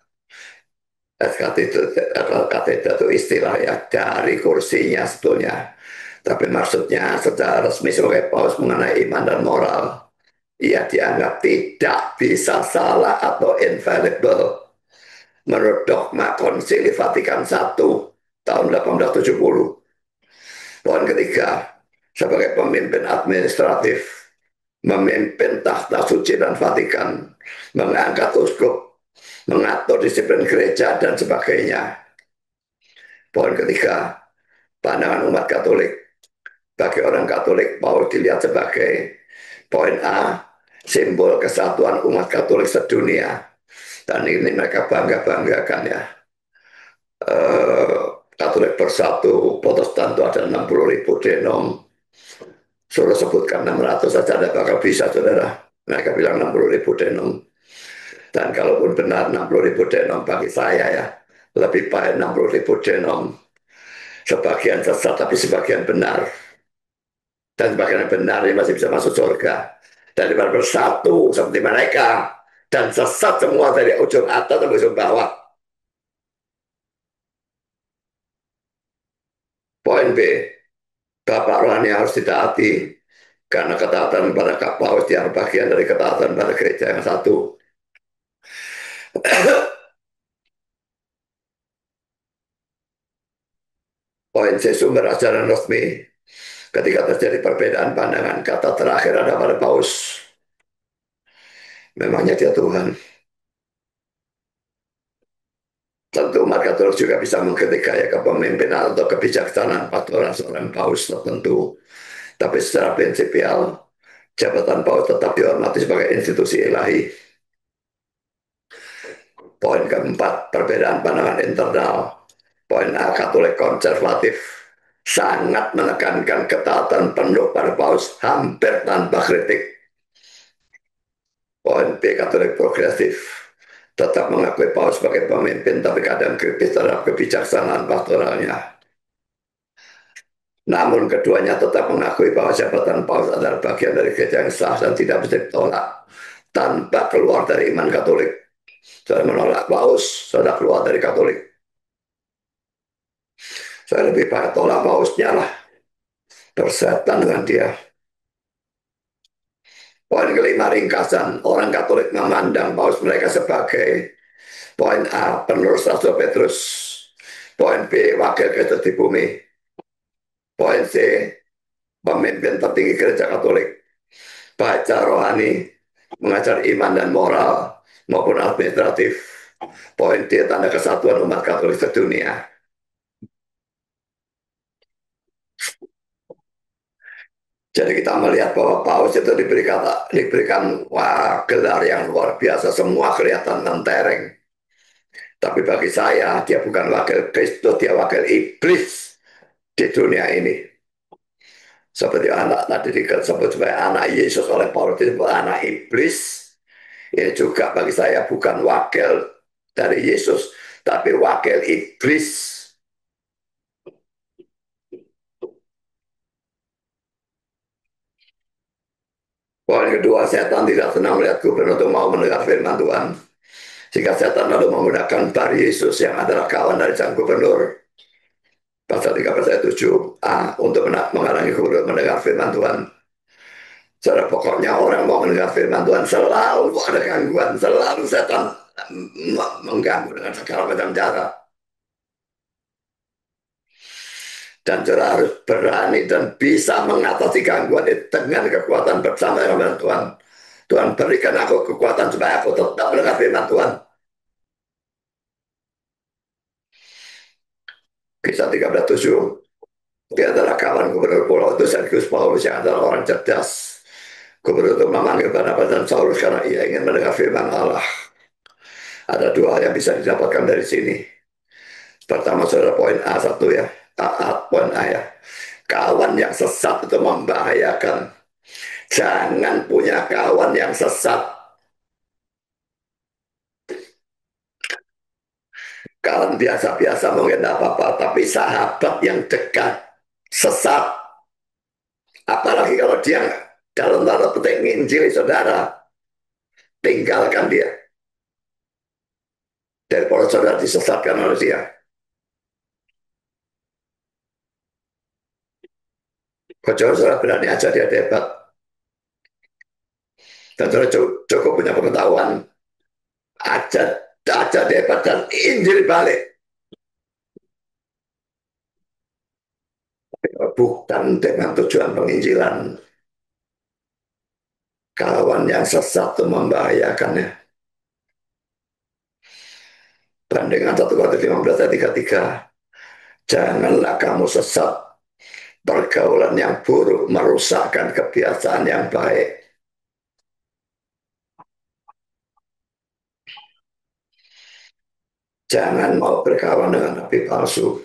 katedra itu istilah ya dari kursinya sebetulnya. Tapi maksudnya secara resmi sebagai paus mengenai iman dan moral, ia dianggap tidak bisa salah atau infallible menurut dogma Konsili Vatikan I tahun 1870. Poin ketiga, sebagai pemimpin administratif, memimpin tahta suci dan Vatikan, mengangkat uskup, mengatur disiplin gereja, dan sebagainya. Poin ketiga, pandangan umat Katolik. Bagi orang Katolik, Paus dilihat sebagai poin A, simbol kesatuan umat Katolik sedunia. Dan ini mereka bangga-banggakan ya. Eh, Katolik bersatu, Protestan itu ada 60.000 denom. Suruh sebutkan 600 saja ada bakal bisa, saudara. Mereka bilang 60.000 denom. Dan kalaupun benar 60.000 denom bagi saya ya, lebih baik 60.000 denom. Sebagian sesat tapi sebagian benar. Dan sebagian benar ini masih bisa masuk surga. Daripada bersatu seperti mereka. Dan sesat semua dari ujung atas sampai ujung bawah. Poin B, Bapak rohani harus ditaati. Karena ketaatan pada Kak Paus yang bagian dari ketaatan pada gereja yang satu. Poin C, sumber ajaran resmi. Ketika terjadi perbedaan pandangan, kata terakhir ada pada Paus. Memangnya dia Tuhan. Tentu umat Katolik juga bisa mengkritik gaya kepemimpinan atau kebijaksanaan pastoral seorang paus tertentu. Tapi secara prinsipial, jabatan paus tetap dihormati sebagai institusi ilahi. Poin keempat, perbedaan pandangan internal. Poin A, Katolik konservatif sangat menekankan ketaatan penuh pada paus hampir tanpa kritik. Poin B, Katolik progresif tetap mengakui paus sebagai pemimpin tapi kadang kritis terhadap kebijaksanaan pastoralnya. Namun keduanya tetap mengakui bahwa jabatan paus adalah bagian dari gereja yang sah dan tidak bisa ditolak tanpa keluar dari iman Katolik. Saya menolak paus, sudah keluar dari Katolik. Saya lebih baik tolak pausnya lah, bersetan dengan dia. Poin kelima ringkasan, orang Katolik memandang paus mereka sebagai poin A, penerus Rasul Petrus. Poin B, wakil Kristus di bumi. Poin C, pemimpin tertinggi gereja Katolik. Baca rohani, mengajar iman dan moral, maupun administratif. Poin D, tanda kesatuan umat Katolik sedunia. Jadi kita melihat bahwa paus itu diberikan wah, gelar yang luar biasa, semua kelihatan mentereng. Tapi bagi saya, dia bukan wakil Kristus, dia wakil iblis di dunia ini. Seperti anak tadi disebut sebagai anak Yesus oleh Paulus, disebut anak iblis. Ini juga bagi saya bukan wakil dari Yesus, tapi wakil iblis. Poin kedua, setan tidak senang melihat gubernur untuk mau mendengar firman Tuhan. Jika setan lalu menggunakan bar Yesus yang adalah kawan dari sang gubernur, pasal 3 pasal 7a, untuk menghalangi gubernur mendengar firman Tuhan. Secara pokoknya orang mau mendengar firman Tuhan selalu ada gangguan, selalu setan mengganggu dengan segala macam cara. Dan saudara harus berani dan bisa mengatasi gangguan itu dengan kekuatan bersama dengan Tuhan. Tuhan berikan aku kekuatan supaya aku tetap mendengar firman Tuhan. Kisah 13:7. Dia adalah kawan gubernur pulau itu Sergius Paulus yang adalah orang cerdas. Gubernur itu memanggil Barnabas dan Saulus karena ia ingin mendengar firman Allah. Ada dua hal yang bisa didapatkan dari sini. Pertama, saudara, poin A satu ya. Poin A ya. Kawan yang sesat itu membahayakan. Jangan punya kawan yang sesat. Kawan biasa-biasa mungkin tidak apa-apa, tapi sahabat yang dekat sesat. Apalagi kalau dia dalam tanda petik nginjili saudara, tinggalkan dia. Daripada saudara disesatkan oleh dia. Kecuali saudara berani aja dia debat. Dan saudara cukup punya pengetahuan. Aja debat dan injil balik. Bukan dengan tujuan penginjilan. Kawan yang sesat itu membahayakannya. Bandingan 1 Korintus 15 ayat 33. Janganlah kamu sesat. Pergaulan yang buruk merusakkan kebiasaan yang baik. Jangan mau berkawan dengan nabi palsu.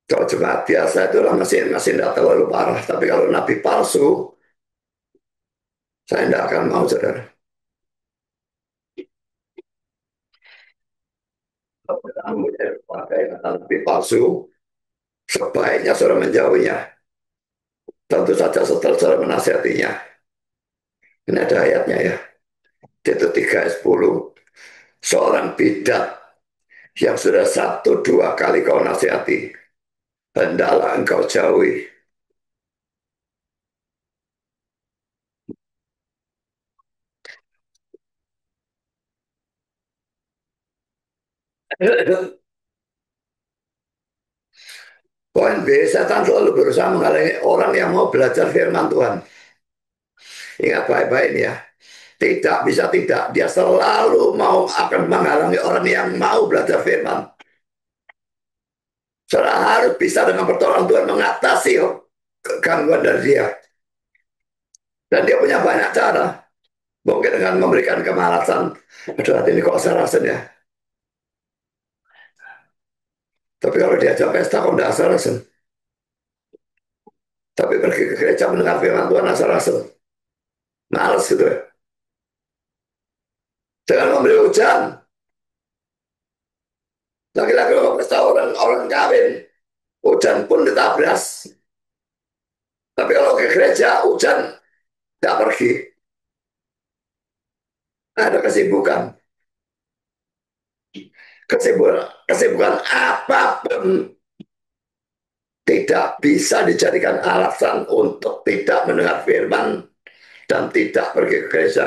Kalau jemaat biasa itu masih tidak terlalu parah. Tapi kalau nabi palsu, saya tidak akan mau, saudara. Kalau kamu pakai kata nabi palsu, sebaiknya saudara menjauhinya. Tentu saja setelah saudara menasihatinya. Ini ada ayatnya ya. Titus 3 ayat 10. Seorang bidat yang sudah satu dua kali kau nasihati, hendaklah engkau jauhi. Poin B, setan selalu berusaha menghalangi orang yang mau belajar firman Tuhan. Ingat baik-baik ini ya. Tidak bisa tidak. Dia selalu akan menghalangi orang yang mau belajar firman. Saudara harus bisa dengan pertolongan Tuhan mengatasi gangguan dari dia. Dan dia punya banyak cara. Mungkin dengan memberikan kemalasan. Aduh, hati ini kok saya rasain ya. Tapi kalau diajak pesta, kok tidak asal rasen. Tapi pergi ke gereja mendengar firman Tuhan asal rasen. Males gitu ya. Jangan memberi hujan. Laki-laki mau pesta orang kawin. Hujan pun ditabras. Tapi kalau ke gereja, hujan tidak pergi. Ada kesibukan. Kesibukan apapun. tidak bisa dijadikan alasan untuk tidak mendengar firman dan tidak pergi ke gereja.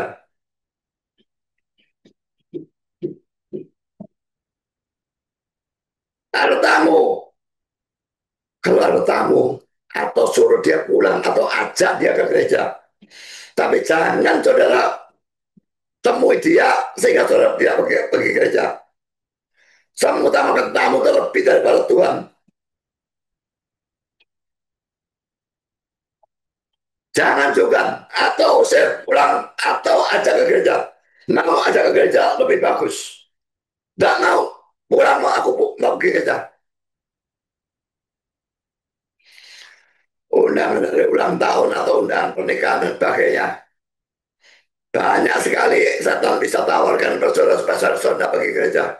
Ada tamu, kalau ada tamu, atau suruh dia pulang, atau ajak dia ke gereja. Tapi jangan saudara temui dia sehingga saudara tidak pergi gereja. Saya mengutamakan tamu terlebih daripada Tuhan. Jangan juga, atau saya pulang, atau ajak ke gereja. Mau ajak ke gereja lebih bagus. Tidak mau, pulang mau aku mau pergi gereja. Undangan dari ulang tahun atau undangan pernikahan dan sebagainya. Banyak sekali setan bisa tawarkan bersaudara saudara pergi gereja.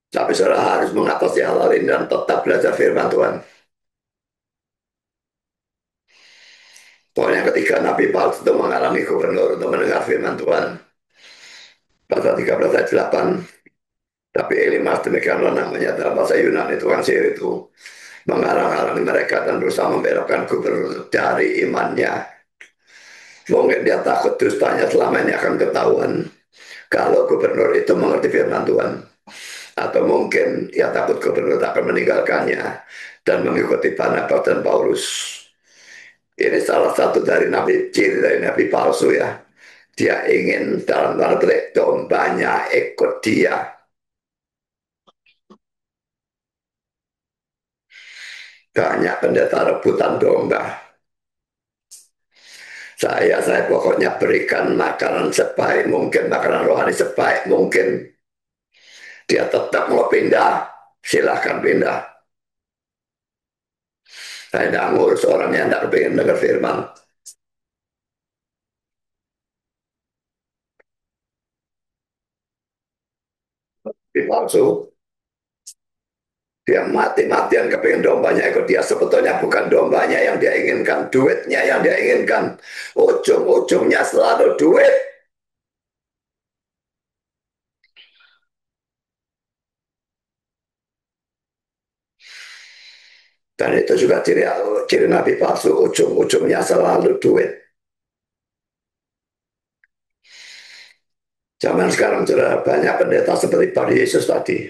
Tapi saudara harus mengatasi hal-hal ini dan tetap belajar firman Tuhan. Poin yang ketiga, Nabi Paulus itu mengalami gubernur untuk mendengar firman Tuhan. Pasal 13 ayat 8. Tapi Elimas, demikianlah namanya dalam bahasa Yunani, tukang sihir itu, mengarang-arang mereka dan berusaha membelokkan gubernur dari imannya. Mungkin dia takut dustanya selama ini akan ketahuan kalau gubernur itu mengerti firman Tuhan. Atau mungkin ia takut gubernur akan meninggalkannya dan mengikuti Barnabas dan Paulus. Ini salah satu dari nabi, ciri dari nabi palsu ya. Dia ingin dalam tanda petik dombanya ikut dia. Banyak pendeta rebutan domba. Saya pokoknya berikan makanan sebaik mungkin, makanan rohani sebaik mungkin. Dia tetap mau pindah, silahkan pindah. Saya tidak ngurus orang yang tidak pengen dengar firman. Di palsu, dia mati-matian kepingin dombanya ikut dia. Sebetulnya bukan dombanya yang dia inginkan, duitnya yang dia inginkan. Ujung-ujungnya selalu duit. Dan itu juga ciri nabi palsu, ujung-ujungnya selalu duit. Zaman sekarang sudah banyak pendeta seperti Pak Yesus tadi.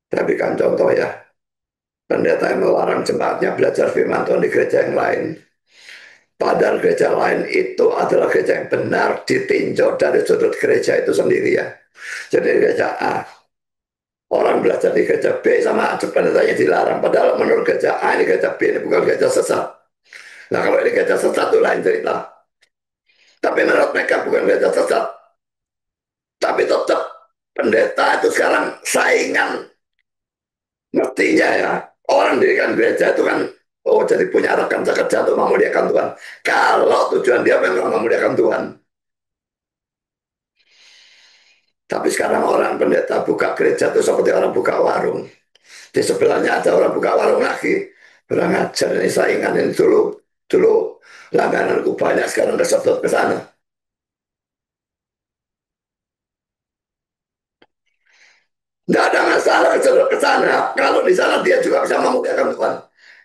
Tapi kan contoh ya, pendeta yang melarang jemaatnya belajar firman Tuhan di gereja yang lain. Padahal gereja lain itu adalah gereja yang benar ditinjau dari sudut gereja itu sendiri ya. Jadi gereja A, orang belajar di gereja B sama pendetanya dilarang. Padahal menurut gereja A ini gereja B ini bukan gereja sesat. Nah kalau ini gereja sesat itu lain cerita. Tapi menurut mereka bukan gereja sesat. Tapi tetap pendeta itu sekarang saingan. Ngertinya ya, orang dirikan gereja itu kan, oh jadi punya rekan sekerja untuk memuliakan Tuhan. Kalau tujuan dia memang memuliakan Tuhan. Tapi sekarang orang pendeta buka gereja itu seperti orang buka warung. Di sebelahnya ada orang buka warung lagi. Kurang ajar ini saingan ini dulu. Dulu langgananku banyak, sekarang kesedot ke sana. Tidak ada masalah kesedot ke sana. Kalau di sana dia juga bisa memuliakan Tuhan.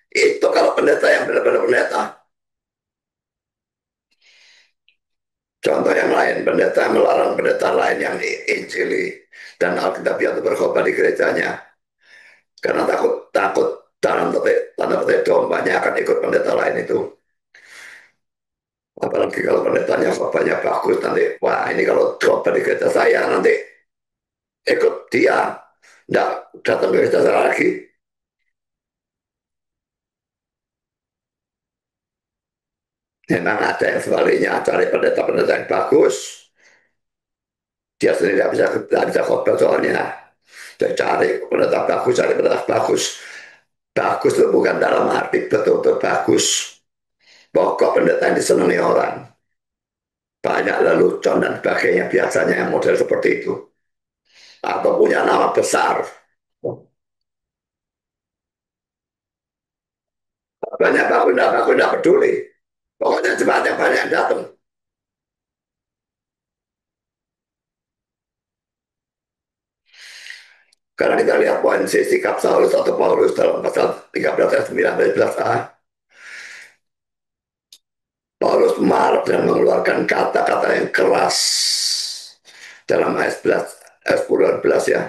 Itu kalau pendeta yang benar-benar pendeta. Contoh yang lain, pendeta melarang pendeta lain yang diinjili dan Alkitabiah itu berkhotbah di gerejanya. Karena takut dalam tanda petik dombanya akan ikut pendeta lain itu. Apalagi kalau pendetanya khotbahnya bagus nanti, wah ini kalau khotbah di gereja saya nanti ikut dia, nggak datang ke gereja saya lagi. Memang ada yang sebaliknya, cari pendeta-pendeta yang bagus. Dia sendiri nggak bisa khotbah soalnya. Dia cari pendeta bagus, cari pendeta bagus. Bagus itu bukan dalam arti betul-betul bagus. Pokok pendeta yang disenangi orang. Banyak lelucon dan sebagainya biasanya yang model seperti itu. Atau punya nama besar. Banyak bagus, tidak peduli. Pokoknya jemaatnya banyak yang datang. Karena kita lihat poin C sikap Saulus atau Paulus dalam pasal 13 ayat 9 dan 11a. Paulus marah dan mengeluarkan kata-kata yang keras dalam ayat 11, ayat 10 dan 11 ya.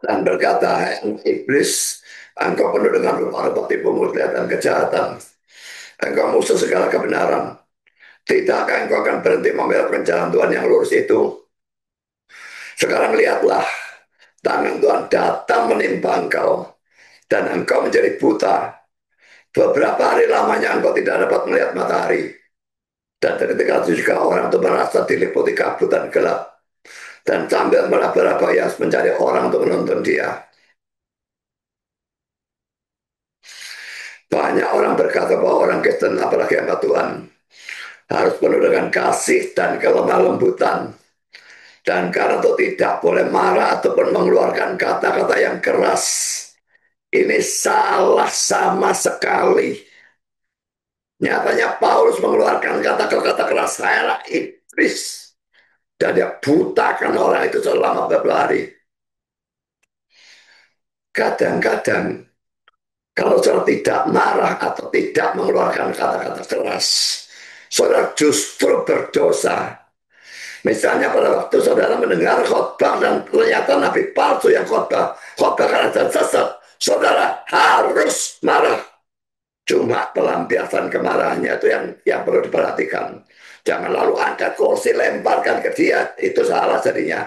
Dan berkata, "Hai iblis, engkau penuh dengan rupa-rupa tipu muslihat dan kejahatan. Engkau musuh segala kebenaran. Tidakkah engkau akan berhenti membela jalan Tuhan yang lurus itu? Sekarang lihatlah, tangan Tuhan datang menimpa engkau, dan engkau menjadi buta. Beberapa hari lamanya engkau tidak dapat melihat matahari. Dan ketika itu juga orang itu merasa diliputi kabut dan gelap. Dan sambil meraba-raba ia mencari orang untuk menonton dia. Banyak orang berkata bahwa orang Kristen, apalagi hamba Tuhan, harus penuh dengan kasih dan kelemah lembutan. Dan karena itu tidak boleh marah ataupun mengeluarkan kata-kata yang keras. Ini salah sama sekali. Nyatanya Paulus mengeluarkan kata-kata keras, "Saya iblis." Dan dia butakan orang itu selama beberapa hari. Kadang-kadang kalau saudara tidak marah atau tidak mengeluarkan kata-kata keras, saudara justru berdosa. Misalnya pada waktu saudara mendengar khotbah dan ternyata nabi palsu yang khotbah karena dan sesat, saudara harus marah. Cuma pelampiasan kemarahannya itu yang perlu diperhatikan. Jangan lalu angkat kursi lemparkan ke dia, itu salah jadinya.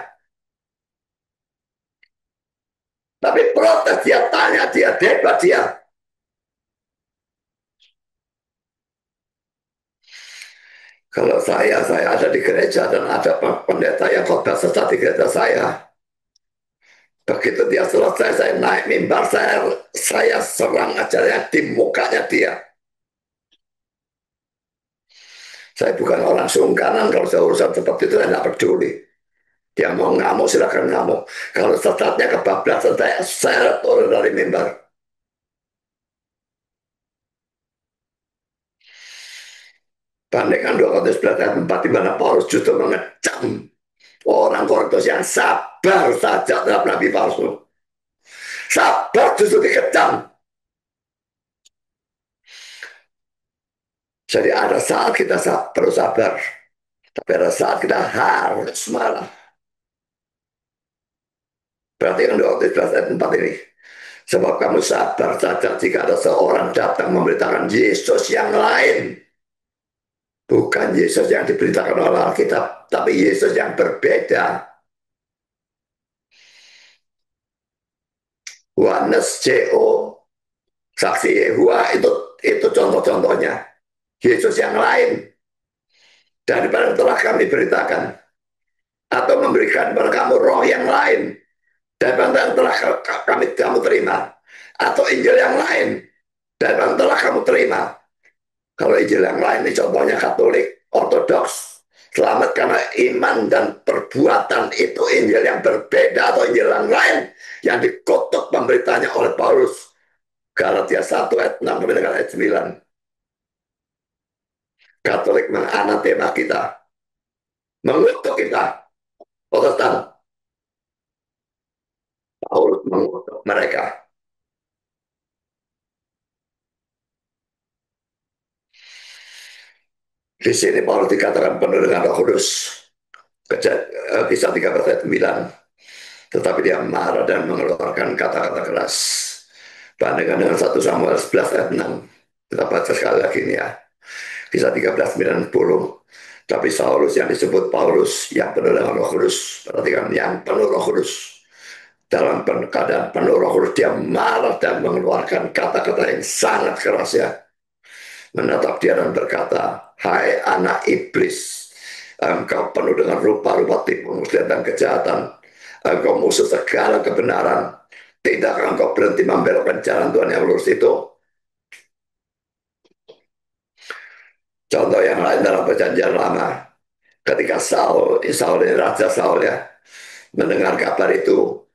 Tapi protes dia, tanya dia, debat dia. Kalau saya ada di gereja dan ada pendeta yang khotbah sesat di gereja saya. Begitu dia selesai, saya naik mimbar, saya serang ajarnya di mukanya dia. Saya bukan orang sungkanan kalau saya urusan seperti itu, saya tidak peduli. Dia mau ngamuk, silakan ngamuk. Kalau sesatnya kebablasan, saya seret turun dari mimbar. Bandingkan 2 Korintus 11 ayat 4 di mana Paulus justru mengecam orang Korintus yang sabar saja terhadap nabi palsu. Sabar justru dikecam. Jadi ada saat kita perlu sabar, tapi ada saat kita harus marah. Perhatikan 2 Korintus 11 ayat 4 ini. Sebab kamu sabar saja jika ada seorang datang memberitakan Yesus yang lain. Bukan Yesus yang diberitakan oleh Alkitab, tapi Yesus yang berbeda. Yohanes CO, saksi Yehua, itu contoh-contohnya. Yesus yang lain daripada yang telah kami beritakan. Atau memberikan kepada kamu roh yang lain daripada yang telah kamu terima. Atau Injil yang lain daripada yang telah kamu terima. Kalau Injil yang lain ini contohnya Katolik, Ortodoks. Selamat karena iman dan perbuatan, itu Injil yang berbeda atau Injil yang lain yang dikutuk pemberitanya oleh Paulus. Galatia 1 ayat 6 sampai dengan ayat 9. Katolik menganatema kita, mengutuk kita. Protestan, Paulus mengutuk mereka. Di sini Paulus dikatakan penuh dengan Roh Kudus. Kisah 13 ayat 9. Tetapi dia marah dan mengeluarkan kata-kata keras. Bandingkan dengan 1 Samuel 11 ayat 6. Kita baca sekali lagi ini ya. Kisah 13, 9, 10. Tapi Saulus yang disebut Paulus yang penuh dengan Roh Kudus. Perhatikan, yang penuh Roh Kudus. Dalam keadaan penuh Roh Kudus, dia marah dan mengeluarkan kata-kata yang sangat keras ya. Menatap dia dan berkata, "Hai anak iblis, engkau penuh dengan rupa-rupa tipu muslihat dan kejahatan. Engkau musuh segala kebenaran. Tidakkah engkau berhenti membelokkan jalan Tuhan yang lurus itu?" Contoh yang lain dalam perjanjian lama. Ketika Saul ini Raja Saul ya, mendengar kabar itu,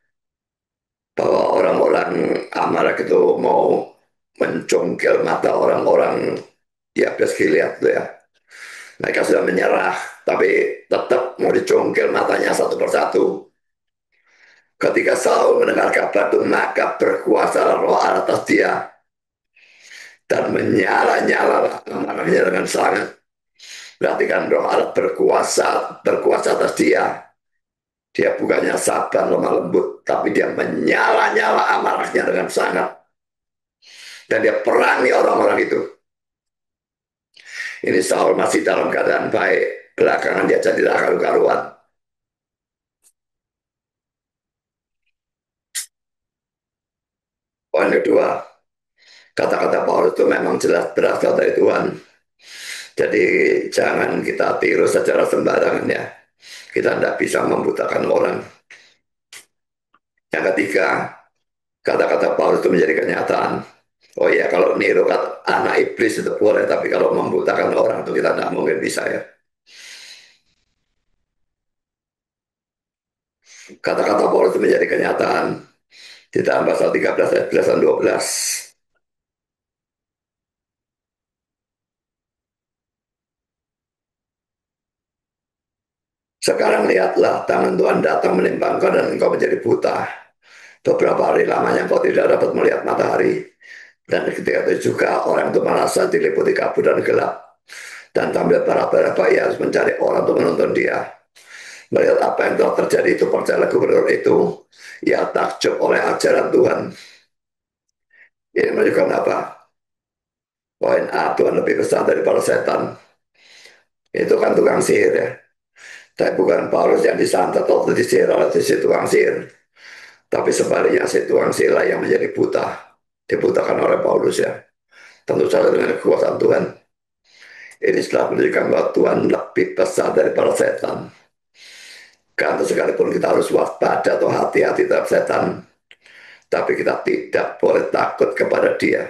bahwa orang-orang Amalek itu mau mencongkel mata orang-orang di Abes Gilead tuh ya. Mereka sudah menyerah, tapi tetap mau dicongkel matanya satu persatu. Ketika Saul mendengar kabar itu, maka berkuasa roh Allah atas dia dan menyala-nyala amarahnya dengan sangat. Berarti kan roh Allah berkuasa atas dia. Dia bukannya sabar lemah lembut, tapi dia menyala-nyala amarahnya dengan sangat. Dan dia perangi orang-orang itu. Ini Saul masih dalam keadaan baik. Belakangan dia jadilah karu-karuan. Poin kedua, kata-kata Paulus itu memang jelas berasal dari Tuhan. Jadi jangan kita tiru secara sembarangan ya. Kita tidak bisa membutakan orang. Yang ketiga, kata-kata Paulus itu menjadi kenyataan. Oh iya, kalau niru kata anak iblis itu boleh, tapi kalau membutakan orang itu kita tidak mungkin bisa ya. Kata-kata Paulus itu menjadi kenyataan. Di dalam pasal 13 ayat 11 dan 12. Sekarang lihatlah, tangan Tuhan datang menimpa engkau dan engkau menjadi buta. Beberapa hari lamanya engkau tidak dapat melihat matahari. Dan ketika itu juga orang itu merasa diliputi kabut dan gelap. Dan sambil berapa-berapa ia harus mencari orang untuk menonton dia. Melihat apa yang telah terjadi itu, percaya gubernur itu, ia takjub oleh ajaran Tuhan. Ini menunjukkan apa? Poin A, Tuhan lebih besar daripada setan. Itu kan tukang sihir ya. Tapi bukan Paulus yang disantet atau disihir oleh si tukang sihir. Tapi sebaliknya si tukang sihir yang menjadi buta. Dibutakan oleh Paulus ya. Tentu saja dengan kekuasaan Tuhan. Ini setelah menunjukkan bahwa Tuhan lebih besar daripada setan. Karena sekalipun kita harus waspada atau hati-hati terhadap setan, tapi kita tidak boleh takut kepada dia.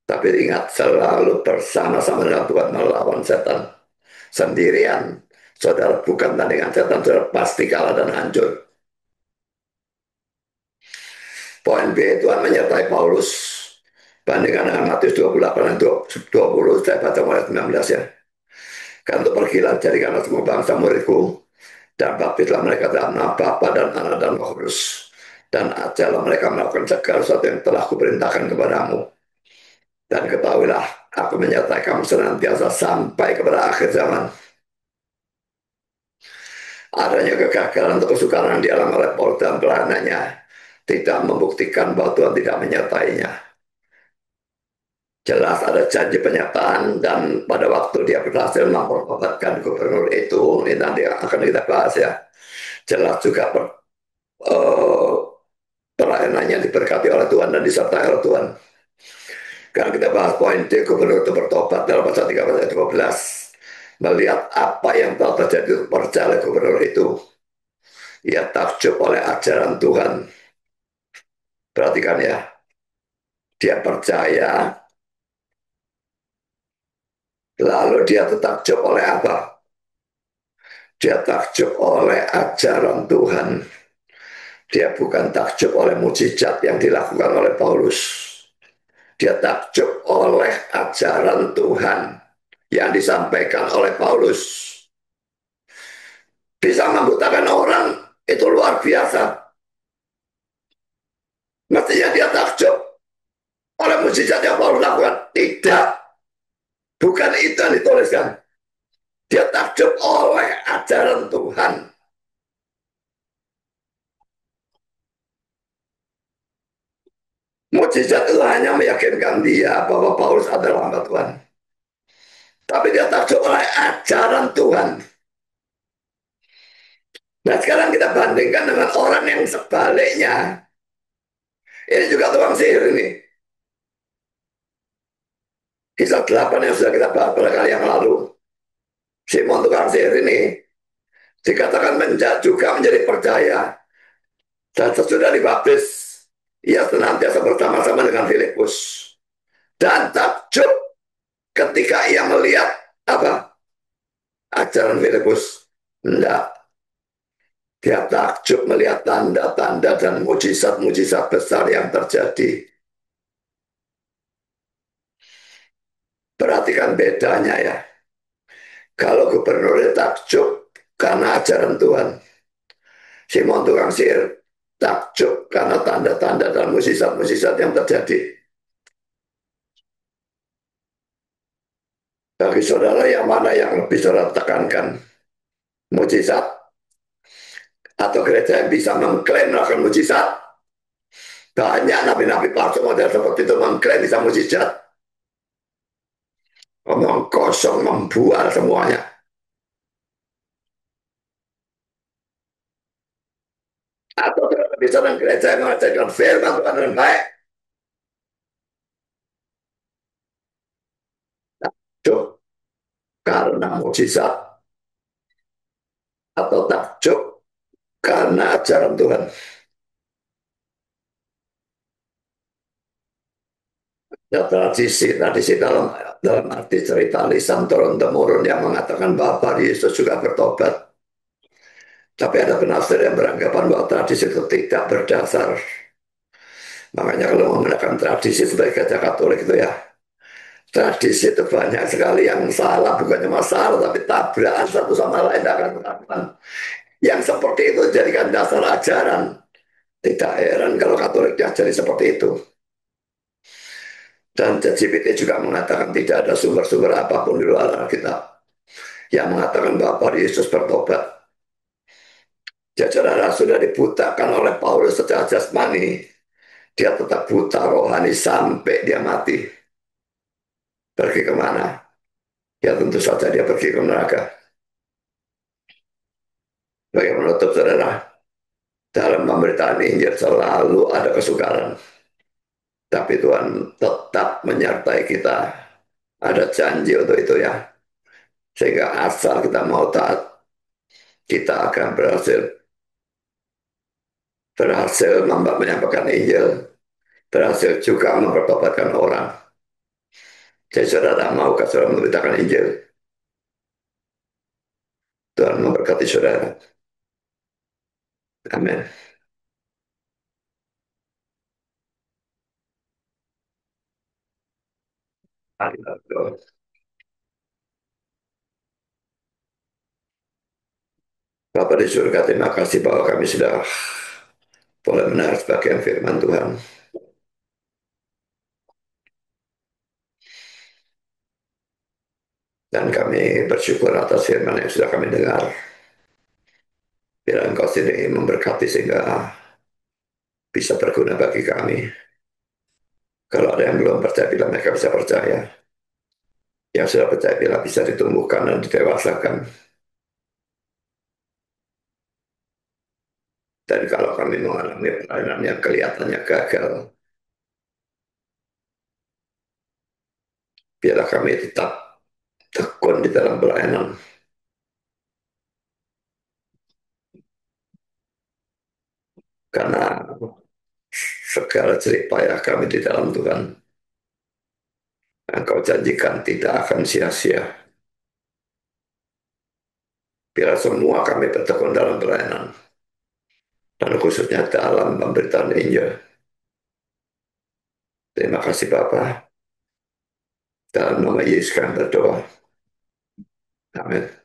Tapi ingat, selalu bersama-sama dengan Tuhan melawan setan. Sendirian, saudara bukan tandingan setan, saudara pasti kalah dan hancur. Poin B, Tuhan menyertai Paulus. Bandingkan dengan Matius 28 dan 20, saya baca mulai 19 ya. Kan untuk pergilah jadikanlah semua bangsa muridku, dan baptislah mereka dalam nama Bapa dan Anak dan Roh Kudus, dan ajarlah mereka melakukan segala sesuatu yang telah kuperintahkan kepadamu. Dan ketahuilah, aku menyertai kamu senantiasa sampai kepada akhir zaman. Adanya kegagalan atau kesukaran yang dialami oleh Paulus dan pelayanannya tidak membuktikan bahwa Tuhan tidak menyertainya. Jelas ada janji penyertaan, dan pada waktu dia berhasil mempertobatkan gubernur itu, ini nanti akan kita bahas ya. Jelas juga eh, pelayanannya diberkati oleh Tuhan dan disertai oleh Tuhan. Karena kita bahas poin D, gubernur itu bertobat dalam pasal 13 ayat 12. Melihat apa yang telah terjadi percaya gubernur itu, ia takjub oleh ajaran Tuhan. Perhatikan ya, dia percaya, lalu dia takjub oleh apa? Dia takjub oleh ajaran Tuhan. Dia bukan takjub oleh mujizat yang dilakukan oleh Paulus. Dia takjub oleh ajaran Tuhan yang disampaikan oleh Paulus. Bisa membutakan orang, itu luar biasa. Mestinya dia takjub oleh mujizat yang Paulus lakukan. Tidak. Bukan itu yang dituliskan. Dia takjub oleh ajaran Tuhan. Mujizat itu hanya meyakinkan dia bahwa Paulus adalah hamba Tuhan. Tapi dia takjub oleh ajaran Tuhan. Nah sekarang kita bandingkan dengan orang yang sebaliknya. Ini juga tukang sihir ini. Kisah 8 yang sudah kita bahas beberapa kali yang lalu. Simon tukang sihir ini dikatakan juga menjadi percaya. Dan sesudah dibaptis, ia senantiasa bersama-sama dengan Filipus. Dan takjub ketika ia melihat apa? Ajaran Filipus. Tidak. Dia takjub melihat tanda-tanda dan mujizat-mujizat besar yang terjadi. Perhatikan bedanya ya. Kalau gubernur takjub karena ajaran Tuhan. Simon tukang sihir takjub karena tanda-tanda dan musisat-musisat yang terjadi. Bagi saudara yang mana yang lebih saudara tekankan? Mujizat atau gereja yang bisa mengklaim melakukan mujizat? Banyak nabi-nabi palsu model seperti itu mengklaim bisa mujizat. Omong kosong, membual semuanya. Atau bisa dengan gereja yang mengajarkan firman Tuhan dengan baik. Takjub karena mujizat atau takjub karena ajaran Tuhan. Ya, tradisi dalam dalam arti cerita lisan turun temurun yang mengatakan bahwa Yesus juga bertobat. Tapi ada penafsir yang beranggapan bahwa tradisi itu tidak berdasar. Makanya kalau menggunakan tradisi sebagai gereja Katolik itu ya, tradisi itu banyak sekali yang salah, bukannya masalah, tapi tabrakan satu sama lain akan melakukan. Yang seperti itu jadikan dasar ajaran. Tidak heran kalau Katolik diajari seperti itu. Dan ChatGPT juga mengatakan tidak ada sumber-sumber apapun di luar Alkitab yang mengatakan bahwa Yesus bertobat. Jajaran sudah dibutakan oleh Paulus secara jasmani, dia tetap buta rohani sampai dia mati. Pergi kemana? Ya tentu saja dia pergi ke neraka. Bagi menutup saudara, dalam pemberitaan Injil selalu ada kesukaran. Tapi Tuhan tetap menyertai kita. Ada janji untuk itu ya. Sehingga asal kita mau taat, kita akan berhasil menyampaikan Injil, berhasil juga mempertobatkan orang. Jadi saudara mau saudara memberitakan Injil, Tuhan memberkati saudara. Amin. Bapak di surga, terima kasih bahwa kami sudah boleh mendengar sebagian firman Tuhan. Dan kami bersyukur atas firman yang sudah kami dengar. Bila Engkau sendiri memberkati sehingga bisa berguna bagi kami. Kalau ada yang belum percaya, bila mereka bisa percaya. Yang sudah percaya, bila bisa ditumbuhkan dan didewasakan. Dan kalau kami mengalami pelayanan yang kelihatannya gagal, biarlah kami tetap tekun di dalam pelayanan. Karena segala jerih payah kami di dalam Tuhan, Engkau janjikan tidak akan sia-sia. Biar semua kami bertekun dalam pelayanan. Dan khususnya dalam pemberitaan Injil. Terima kasih Bapak. Dalam nama Yesus kami berdoa. Amin.